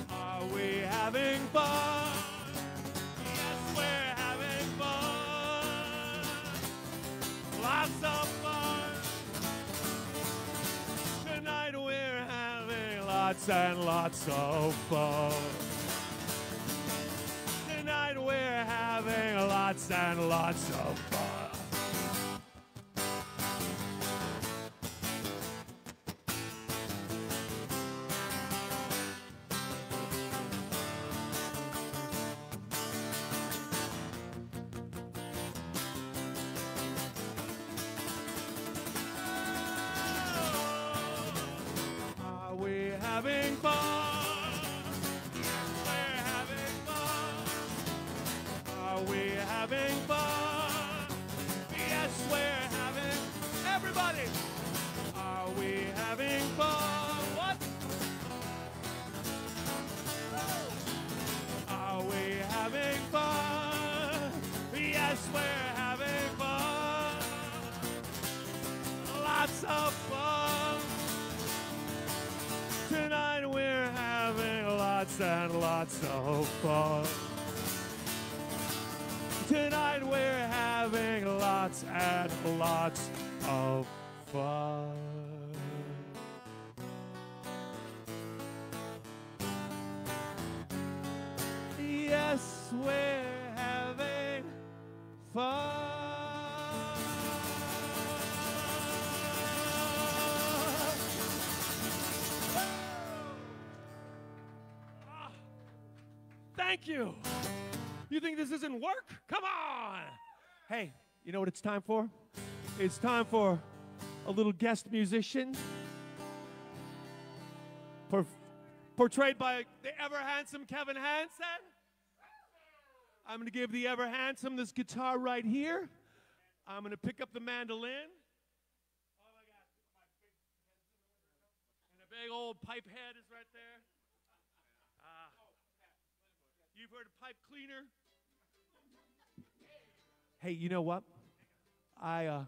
Are we having fun? Yes, we're having fun. Lots of fun. Tonight we're having lots and lots of fun. Tonight we're having lots and lots of fun. Having fun. We're having fun. Are we having fun? Yes, we're having. Everybody. Are we having fun? What? Are we having fun? Yes, we're having fun. Lots of fun. Tonight we're having lots and lots of fun. Tonight we're having lots and lots of fun. Yes, we're having fun. Thank you. You think this isn't work? Come on. Hey, you know what it's time for? It's time for a little guest musician portrayed by the ever-handsome Kevin Hansen. I'm going to give the ever-handsome this guitar right here. I'm going to pick up the mandolin. Oh, my God. And a big old pipe head is right there. You've heard of pipe cleaner? Hey, you know what? I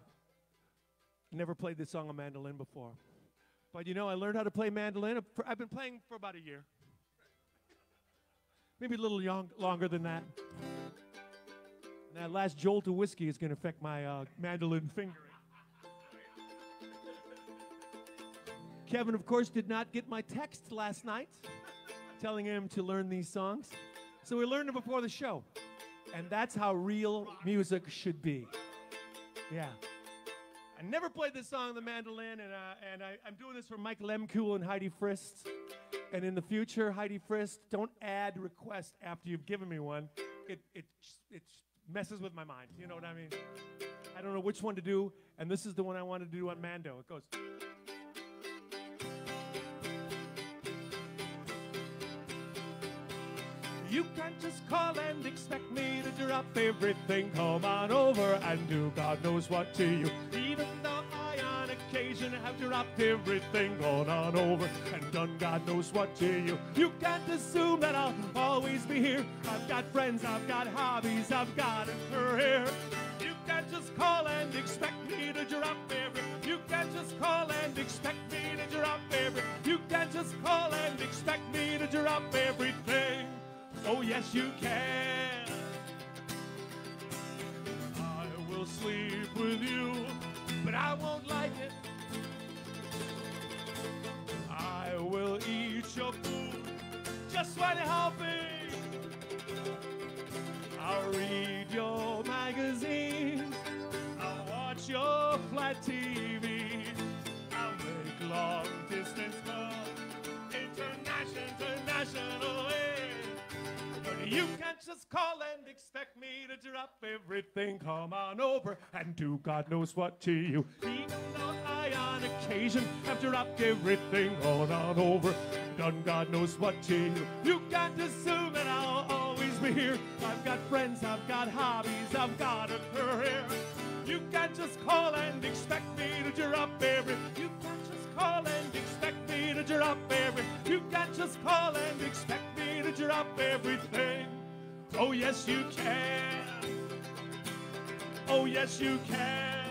never played this song on mandolin before. But you know, I learned how to play mandolin. I've been playing for about a year. Maybe a little longer than that. And that last jolt of whiskey is going to affect my mandolin fingering. Kevin, of course, did not get my text last night telling him to learn these songs. So we learned it before the show. And that's how real music should be. Yeah. I never played this song on the mandolin, and I'm doing this for Mike Lemkuhl and Heidi Frist. And in the future, Heidi Frist, don't add requests after you've given me one. It messes with my mind. You know what I mean? I don't know which one to do, and this is the one I wanted to do on Mando. It goes... You can't just call and expect me to drop everything. Come on over and do God knows what to you. Even though I on occasion have dropped everything, gone on over and done God knows what to you. You can't assume that I'll always be here. I've got friends, I've got hobbies, I've got a career. You can't just call and expect me to drop everything. You can't just call and expect me to drop everything. You can't just call and expect me to drop everything. Oh, yes, you can. I will sleep with you, but I won't like it. I will eat your food just when helping. I'll read your magazines. I'll watch your flat TV. I'll make long-distance calls, international. You can't just call and expect me to drop everything, come on over and do God knows what to you. Even though I on occasion have dropped everything, on over, done God knows what to you. You can't assume that I'll always be here. I've got friends, I've got hobbies, I've got a career. You can't just call and expect me to drop everything. You can't just call and expect me to drop everything. You can't just call and expect me to drop everything. Oh yes you can. Oh yes you can.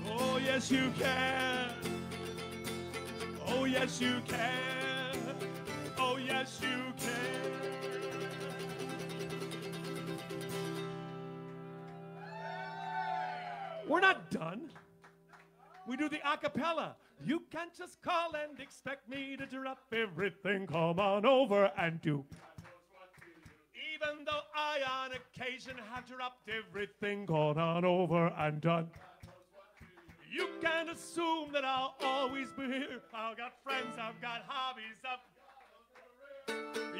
Oh yes you can. Oh yes you can. Oh yes you can. We're not done. We do the a cappella. You can't just call and expect me to drop everything. Come on over and do. Even though I on occasion have dropped everything, gone on over and done. You can't assume that I'll always be here. I've got friends, I've got hobbies,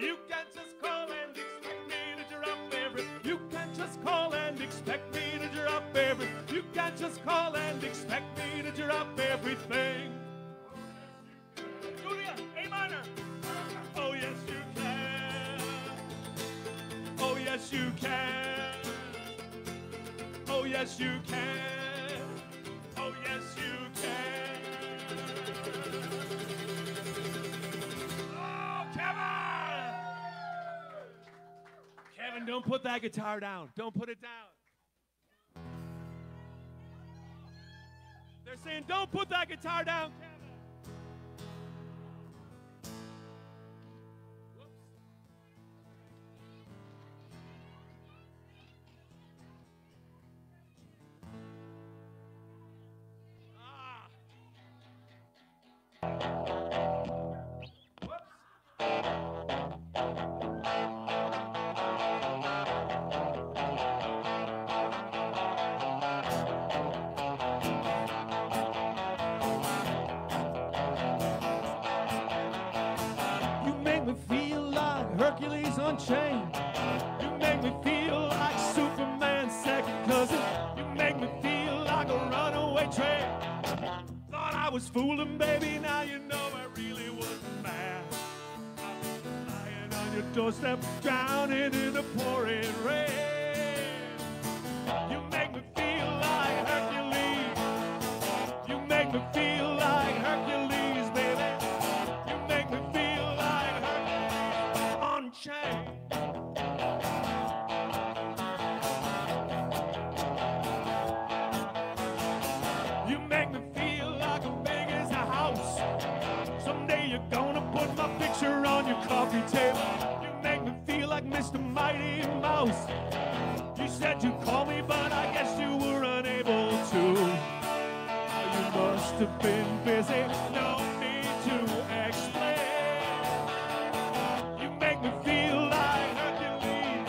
You can't just call and expect me to drop everything. You can't just call and expect me to drop everything. You can't just call and expect me to drop everything. Julia, A minor. Oh yes you can. Oh yes you can. Oh yes you can. Oh yes you can. Oh, Kevin! Kevin, don't put that guitar down. Don't put it down. They're saying, don't put that guitar down, Kevin. Hercules Unchained. You make me feel like Superman's second cousin. You make me feel like a runaway train. Thought I was fooling, baby, now you know I really wasn't mad. I was lying on your doorstep, drowning in the pouring rain. You make me feel like Hercules. You make me feel like Hercules, baby. You make me feel like Hercules Unchained. You make me feel like I'm big as a house. Someday you're gonna put my picture on your coffee table. You make me feel like Mr. Mighty Mouse. You said you'd call me, but I guess you were unable to. You must have been busy, no need to explain. You make me feel like Hercules.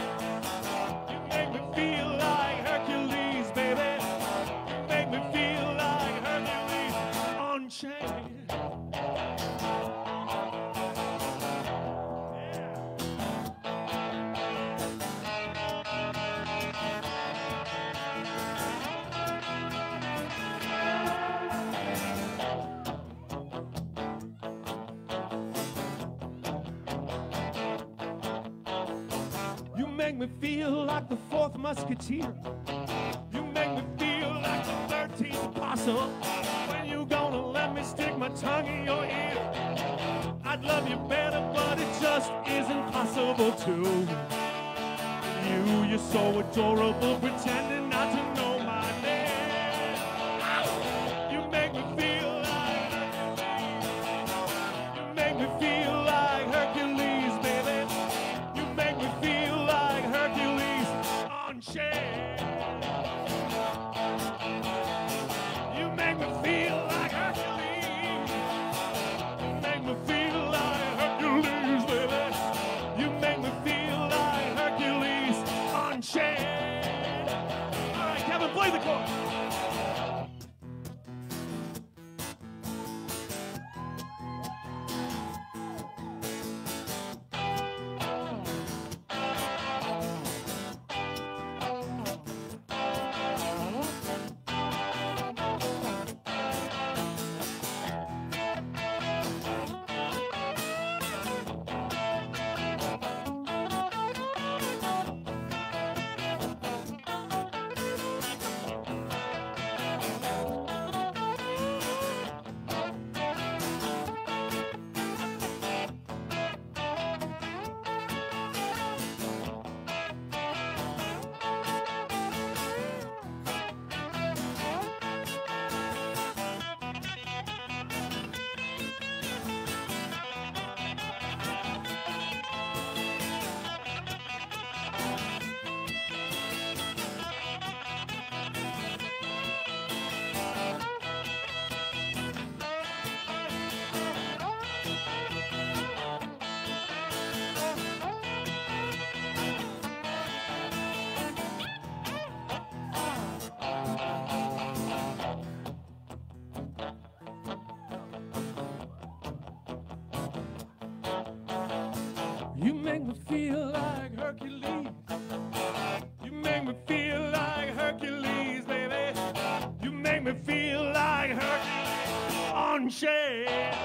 You make me feel like Hercules, baby. You make me feel like Hercules Unchained. You make me feel like the fourth musketeer. You make me feel like the 13th apostle. When you gonna let me stick my tongue in your ear? I'd love you better, but it just isn't possible to. You're so adorable, pretending not to know my name. You make me feel like Hercules. You make me feel like Hercules, baby. You make me feel like Hercules Unchained. You make me feel like Hercules. You make me feel like Hercules, baby. You make me feel like Hercules Unchained. All right, Kevin, play the chorus. Serenade.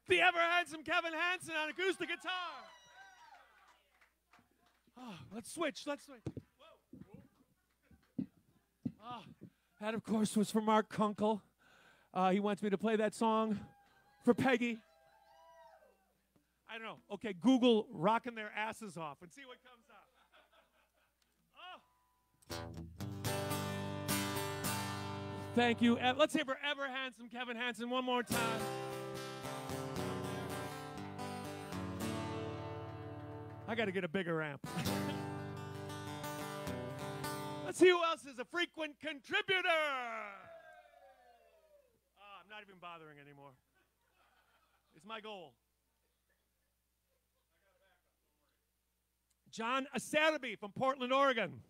The ever-handsome Kevin Hansen on acoustic guitar. Oh, let's switch. Whoa. Oh, that, of course, was for Mark Kunkel. He wants me to play that song for Peggy. I don't know. Okay, Google "rocking their asses off" and see what comes up. Oh. Thank you. Let's hear for ever-handsome Kevin Hansen one more time. I got to get a bigger amp. Let's see who else is a frequent contributor. I'm not even bothering anymore. It's my goal. John Acerbi from Portland, Oregon.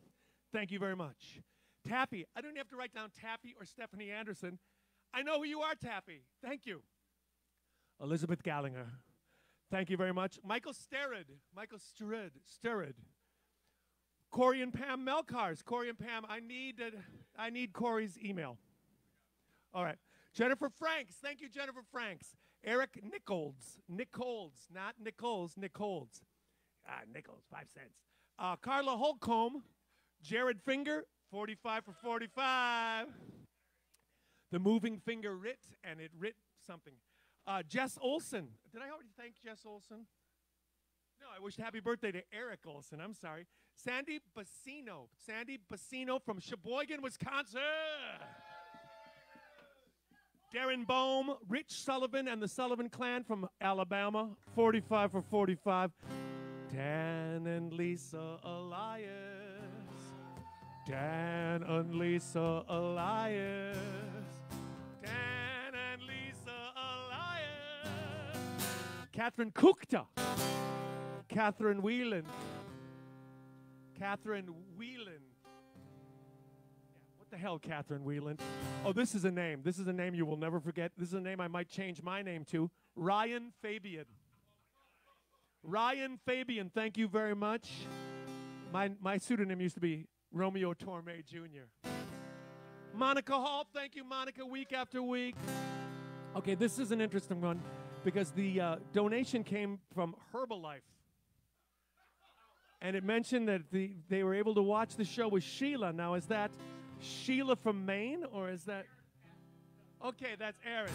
Thank you very much. Tappy. I don't have to write down Tappy or Stephanie Anderson. I know who you are, Tappy. Thank you. Elizabeth Gallinger. Thank you very much. Michael Sterrid. Corey and Pam Melkars. Corey and Pam, I need Corey's email. All right. Jennifer Franks. Thank you, Jennifer Franks. Eric Nichols. Not Nichols, Nichols. Nichols, 5 cents. Carla Holcomb. Jared Finger, 45 for 45. The moving finger writ, and it writ something. Jess Olson. Did I already thank Jess Olson? No, I wished happy birthday to Eric Olson. I'm sorry. Sandy Bassino from Sheboygan, Wisconsin. Darren Bohm, Rich Sullivan and the Sullivan Clan from Alabama, 45 for 45. Dan and Lisa Elias. Dan and Lisa Elias. Dan and Lisa Elias. Catherine Kukta. Catherine Whelan. Catherine Whelan. What the hell, Catherine Whelan? Oh, this is a name. This is a name you will never forget. This is a name I might change my name to. Ryan Fabian. Ryan Fabian, thank you very much. My pseudonym used to be Romeo Torme Jr. Monica Hall, thank you, Monica, week after week. Okay, this is an interesting one because the donation came from Herbalife. And it mentioned that they were able to watch the show with Sheila. Now, is that Sheila from Maine, or is that... Okay, that's Aaron.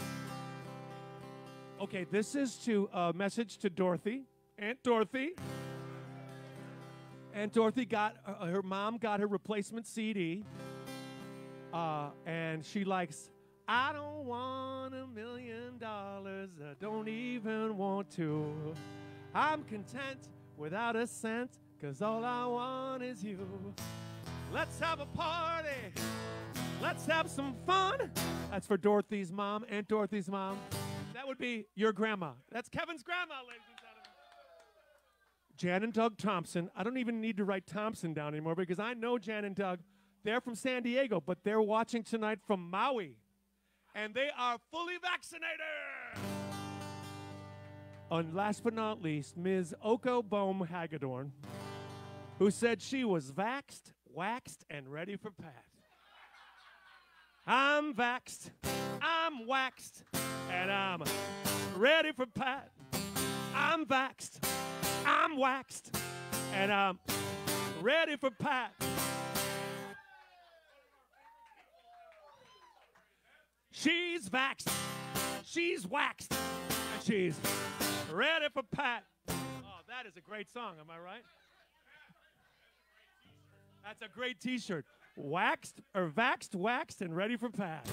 Okay, this is to a message to Dorothy. Aunt Dorothy. Aunt Dorothy got, her mom got her replacement CD. And she likes, I don't want $1 million. I don't even want to. I'm content without a cent, 'cause all I want is you. Let's have a party. Let's have some fun. That's for Dorothy's mom, Aunt Dorothy's mom. That would be your grandma. That's Kevin's grandma, ladies and gentlemen. Jan and Doug Thompson. I don't even need to write Thompson down anymore because I know Jan and Doug. They're from San Diego, but they're watching tonight from Maui. And they are fully vaccinated. And last but not least, Ms. Oko Bohm Hagedorn, who said she was vaxxed, waxed, and ready for Pat. I'm vaxxed, I'm waxed, and I'm ready for Pat. I'm vaxxed, I'm waxed, and I'm ready for Pat. She's vaxxed, she's waxed, and she's ready for Pat. Oh, that is a great song, am I right? That's a great t-shirt. Waxed, or vaxxed, waxed, and ready for Pat.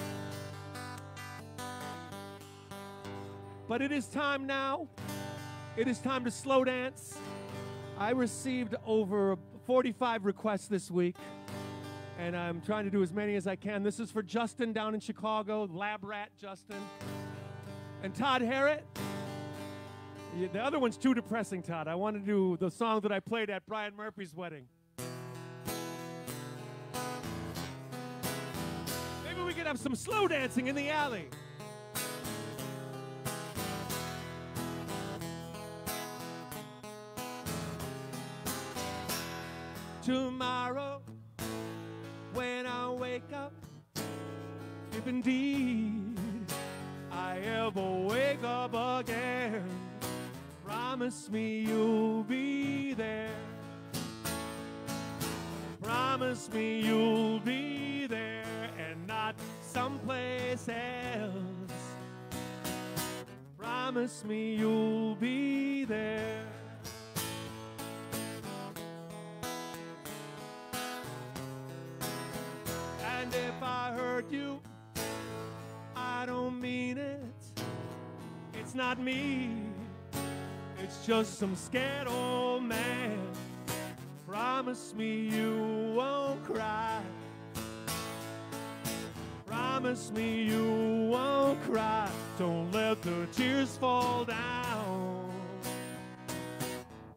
But it is time now. It is time to slow dance. I received over 45 requests this week, and I'm trying to do as many as I can. This is for Justin down in Chicago, Lab Rat Justin. And Todd Harrett. The other one's too depressing, Todd. I want to do the song that I played at Brian Murphy's wedding. Maybe we could have some slow dancing in the alley. Tomorrow, when I wake up, if indeed I ever wake up again, promise me you'll be there. Promise me you'll be there and not someplace else. Promise me you'll be there. And if I hurt you, I don't mean it. It's not me. It's just some scared old man. Promise me you won't cry. Promise me you won't cry. Don't let the tears fall down.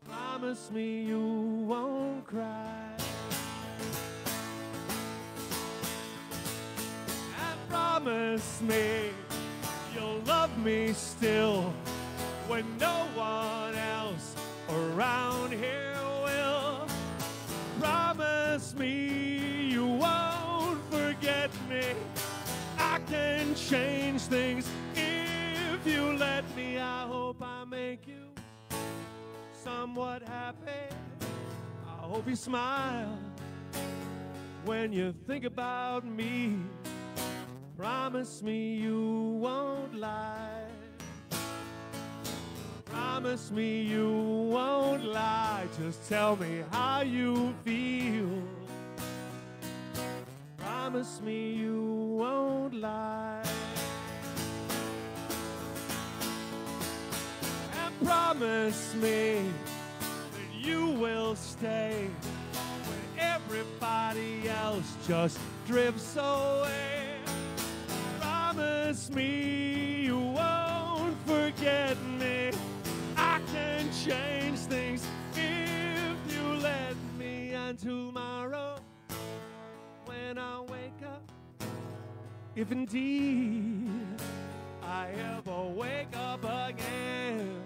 Promise me you won't cry. Promise me you'll love me still when no one else around here will. Promise me you won't forget me. I can change things if you let me. I hope I make you somewhat happy. I hope you smile when you think about me. Promise me you won't lie. Promise me you won't lie. Just tell me how you feel. Promise me you won't lie. And promise me that you will stay when everybody else just drifts away. Promise me you won't forget me. I can change things if you let me. And tomorrow, when I wake up, if indeed I ever wake up again,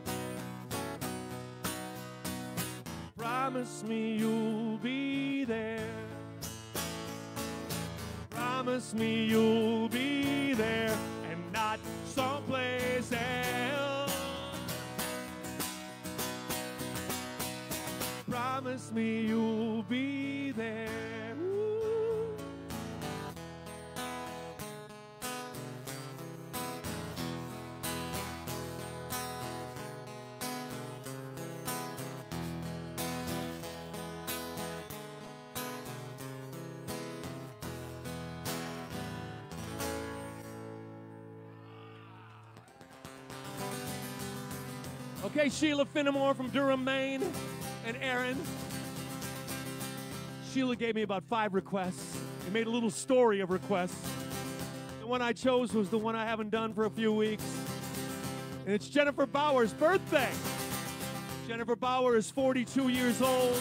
promise me you'll be there. Promise me you'll be there and not someplace else. Promise me you'll be there. Ooh. Okay, Sheila Finnemore from Durham, Maine, and Aaron. Sheila gave me about 5 requests and made a little story of requests. The one I chose was the one I haven't done for a few weeks. And it's Jennifer Bauer's birthday. Jennifer Bauer is 42 years old.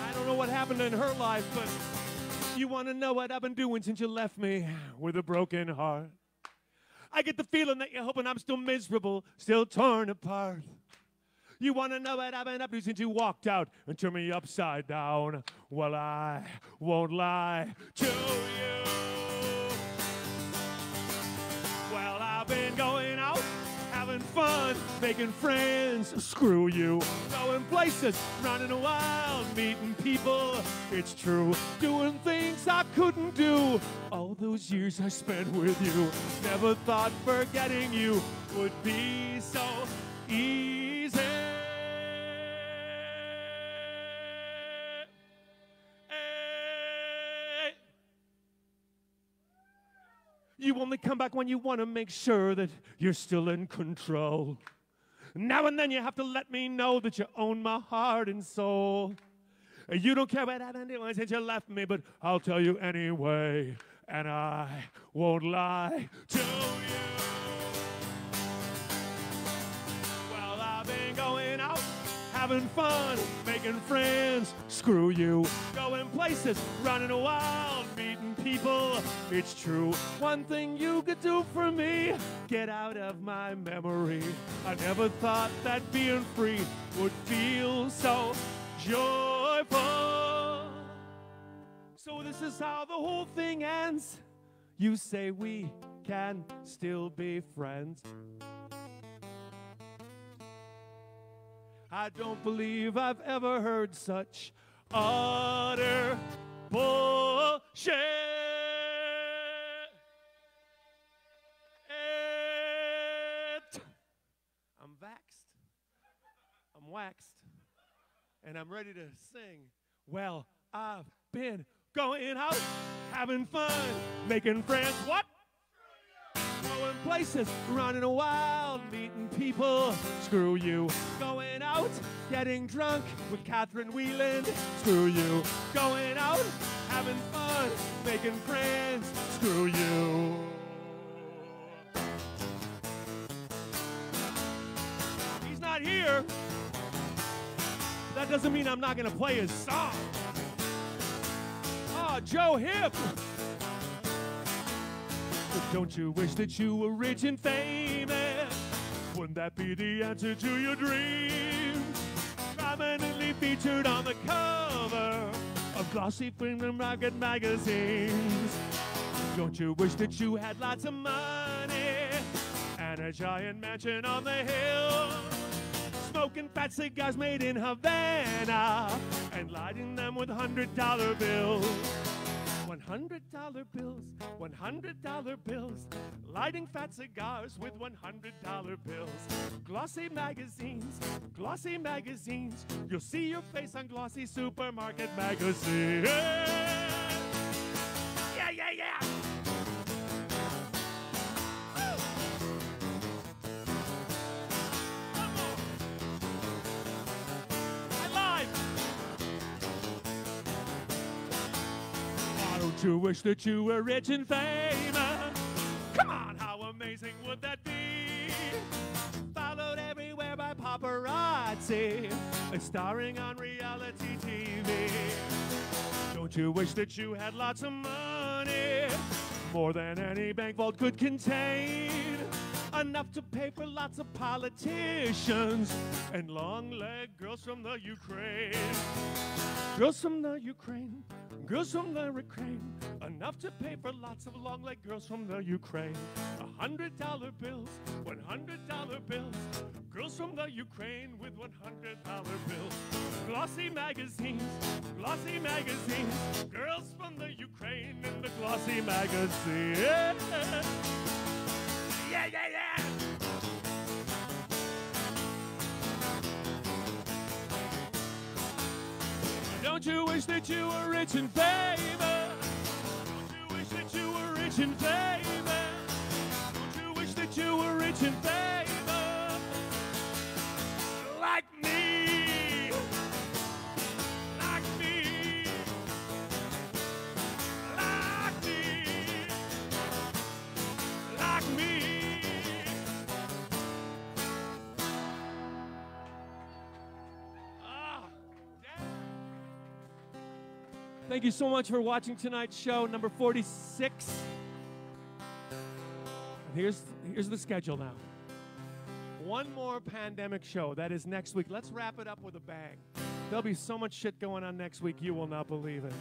I don't know what happened in her life, but you want to know what I've been doing since you left me with a broken heart. I get the feeling that you're hoping I'm still miserable, still torn apart. You want to know what I've been up to since you walked out and turned me upside down? Well, I won't lie to you. Well, I've been going out, having fun, making friends. Screw you. Going places, running wild, meeting people. It's true. Doing things I couldn't do all those years I spent with you. Never thought forgetting you would be so easy. You only come back when you want to make sure that you're still in control. Now and then you have to let me know that you own my heart and soul. You don't care what I've been doing since you left me, but I'll tell you anyway, and I won't lie to you. Well, I've been going out, having fun, making friends. Screw you. Going places, running wild, meeting people. It's true. One thing you could do for me, get out of my memory. I never thought that being free would feel so joyful. So this is how the whole thing ends. You say we can still be friends. I don't believe I've ever heard such utter bullshit. I'm vaxxed. I'm waxed. And I'm ready to sing. Well, I've been going out, having fun, making friends. What? Going places, running wild, meeting people. Screw you. Going out, getting drunk with Catherine Whelan. Screw you. Going out, having fun, making friends. Screw you. He's not here. That doesn't mean I'm not gonna play his song. Oh, Joe Hip. But don't you wish that you were rich and famous? Wouldn't that be the answer to your dreams? Prominently featured on the cover of glossy film and rocket magazines. Don't you wish that you had lots of money and a giant mansion on the hill? Smoking fat cigars made in Havana and lighting them with $100 bills. $100 bills, $100 bills, lighting fat cigars with $100 bills. Glossy magazines, you'll see your face on glossy supermarket magazines. Yeah, yeah, yeah. Don't you wish that you were rich and famous? Come on, how amazing would that be? Followed everywhere by paparazzi and starring on reality TV. Don't you wish that you had lots of money, more than any bank vault could contain? Enough to pay for lots of politicians and long-legged girls from the Ukraine. Girls from the Ukraine, girls from the Ukraine. Enough to pay for lots of long-legged girls from the Ukraine. $100 bills, $100 bills. Girls from the Ukraine with $100 bills. Glossy magazines, girls from the Ukraine in the glossy magazine. Yeah, yeah, yeah. Don't you wish that you were rich and famous? Don't you wish that you were rich and famous? Don't you wish that you were rich and famous? Like me. Like me. Like me. Like me. Thank you so much for watching tonight's show, number 46. Here's the schedule now. One more pandemic show. That is next week. Let's wrap it up with a bang. There'll be so much shit going on next week, you will not believe it.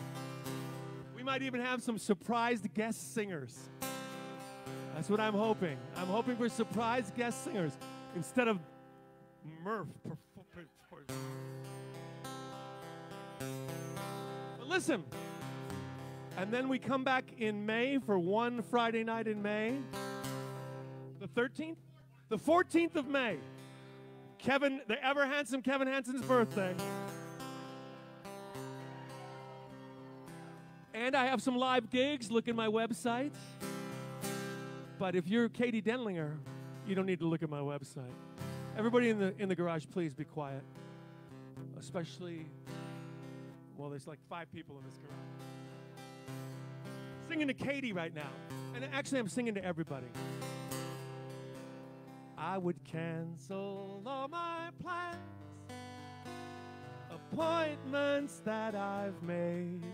We might even have some surprised guest singers. That's what I'm hoping. I'm hoping for surprise guest singers instead of Murph. Listen, and then we come back in May for one Friday night in May. The 13th? The 14th of May. Kevin, the ever handsome Kevin Hansen's birthday. And I have some live gigs. Look at my website. But if you're Katie Denlinger, you don't need to look at my website. Everybody in the garage, please be quiet. Especially... well, there's like 5 people in this garage. Singing to Katie right now. And actually, I'm singing to everybody. I would cancel all my plans, appointments that I've made.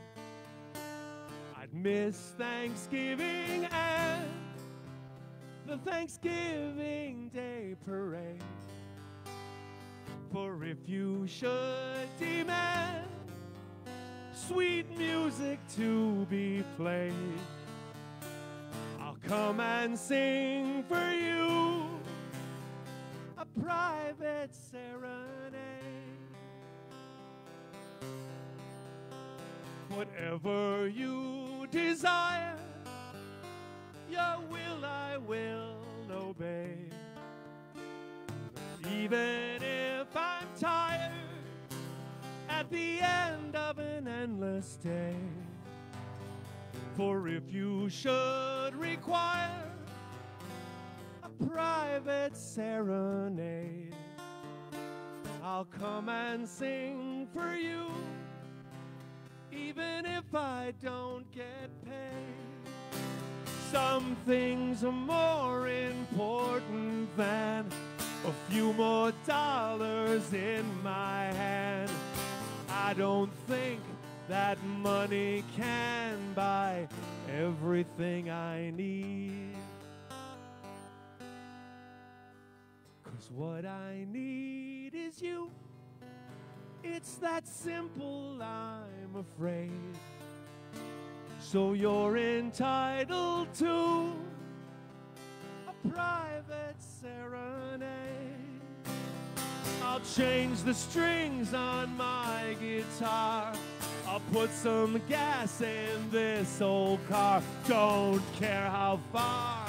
I'd miss Thanksgiving and the Thanksgiving Day parade. For if you should demand sweet music to be played, I'll come and sing for you a private serenade. Whatever you desire, your will I will obey. Even if I'm tired at the end of an endless day. For if you should require a private serenade, I'll come and sing for you, even if I don't get paid. Some things are more important than a few more dollars in my hand. I don't think that money can buy everything I need. 'Cause what I need is you. It's that simple, I'm afraid. So you're entitled to a private serenade. I'll change the strings on my guitar. I'll put some gas in this old car. Don't care how far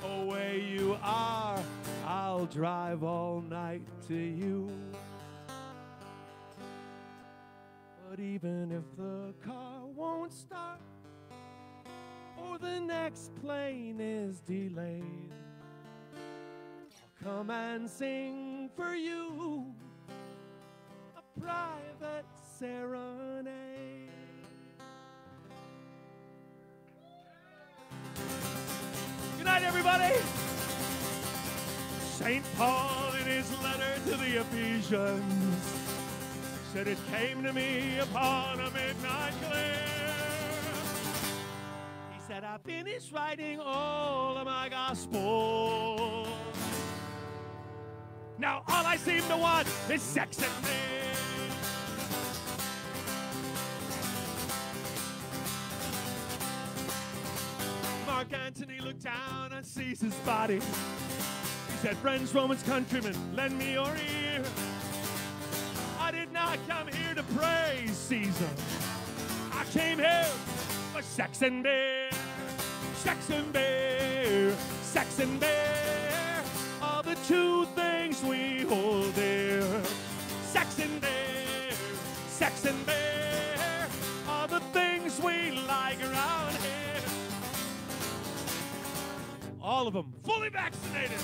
away you are, I'll drive all night to you. But even if the car won't start, or the next plane is delayed, I'll come and sing for you a private serenade. Good night, everybody. St. Paul, in his letter to the Ephesians, said, it came to me upon a midnight clear. He said, I finished writing all of my gospel. Now all I seem to want is sex and me. Mark Antony looked down on Caesar's body. He said, friends, Romans, countrymen, lend me your ear. I did not come here to praise Caesar. I came here for sex and beer. Sex and beer. Sex and beer are the two things we hold dear. Sex and beer. Sex and beer are the things we like around here. All of them fully vaccinated.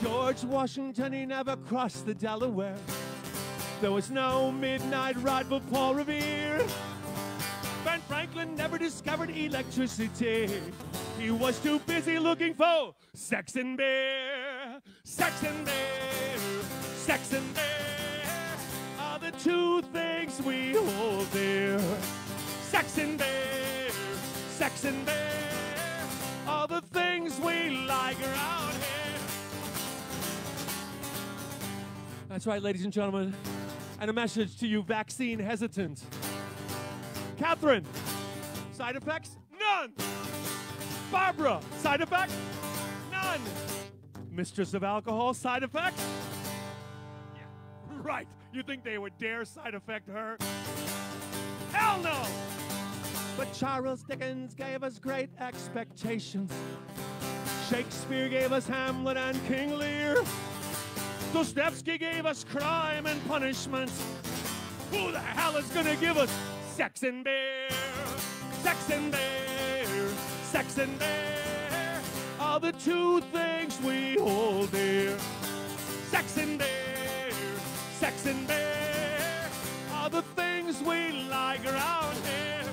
George Washington, he never crossed the Delaware. There was no midnight ride for Paul Revere. Ben Franklin never discovered electricity. He was too busy looking for sex and beer. Sex and beer. Sex and beer are the two things we hold dear. Sex and beer. Sex and beer are the things we like around here. That's right, ladies and gentlemen. And a message to you vaccine hesitant. Catherine, side effects? None. Barbara, side effects? None. Mistress of alcohol, side effects? Yeah, right. You think they would dare side effect her? Hell no! But Charles Dickens gave us great expectations. Shakespeare gave us Hamlet and King Lear. Dostoevsky gave us crime and punishment. Who the hell is gonna give us sex and beer? Sex and beer. Sex and beer are the two things we hold dear. Sex and beer. Sex and beer are the things we like around here.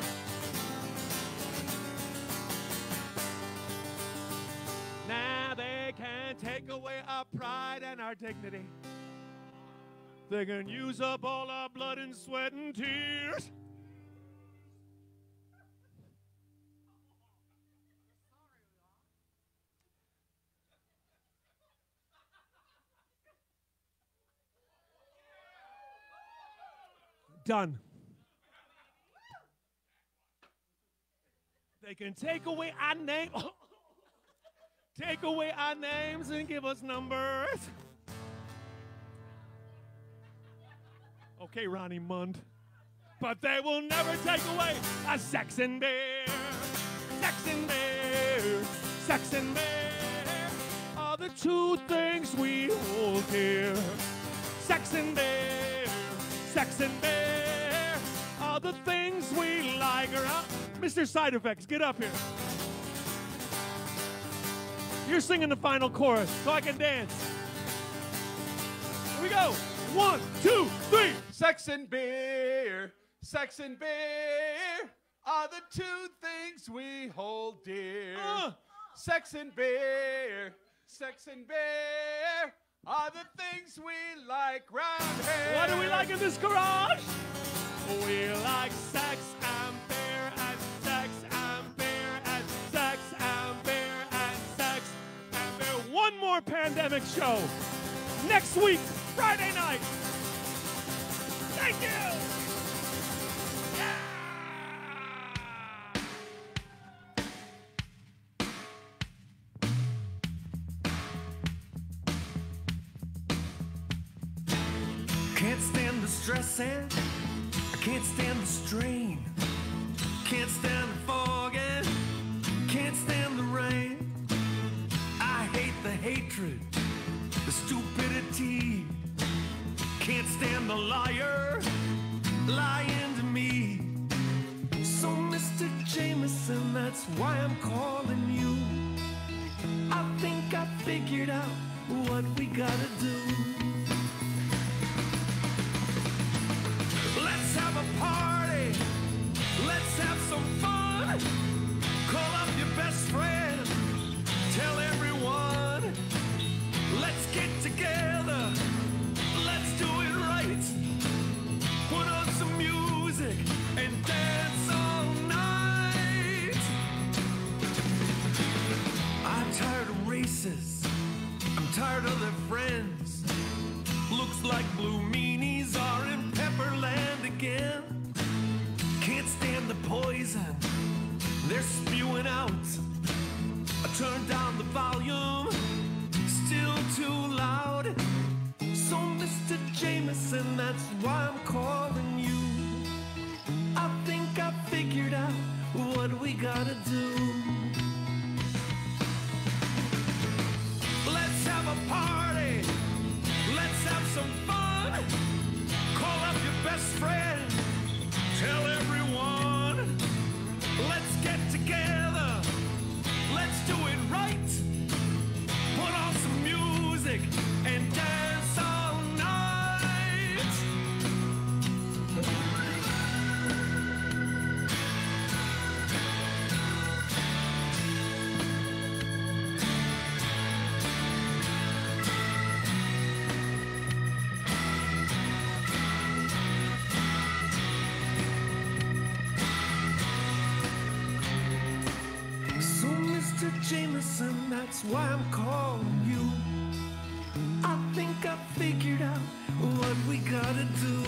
Now they can't take away our pride and our dignity. They can use up all our blood and sweat and tears. Done. They can take away our name. Take away our names and give us numbers. Okay, Ronnie Mund. But they will never take away a sex and beer. Sex and beer. Sex and beer are the two things we hold dear. Sex and beer. Sex and beer are the things we like. Mr. Side Effects, get up here. You're singing the final chorus so I can dance. Here we go. 1, 2, 3. Sex and beer are the two things we hold dear. Sex and beer are the things we like round here. What do we like in this garage? We like sex and beer and sex and beer and sex and beer and sex and beer. One more pandemic show next week, Friday night. Thank you. Yeah. Can't stand the stress and I can't stand the strain. Can't stand the fog and can't stand the rain. I hate the hatred, the stupidity. Can't stand the liar lying to me. So Mr. Jameson, that's why I'm calling you. I think I figured out what we gotta do. Let's have a party. Let's have some fun. Call up your best friend. Tell everyone. Let's get together. Let's do it right. Put on some music and dance all night. I'm tired of races. I'm tired of their friends. Looks like blue meanies are in Pepperland again. Can't stand the poison they're spewing out. I turned down the volume, still too loud. So Mr. Jameson, that's why I'm calling you. I think I figured out what we gotta do. Let's have a party. Let's have some fun. Call up your best friend. Tell everyone. Let's get together. Let's do it right. Put on some music and dance all night. So Mr. Jameson, that's why I'm calling you. I think I figured out what we gotta do.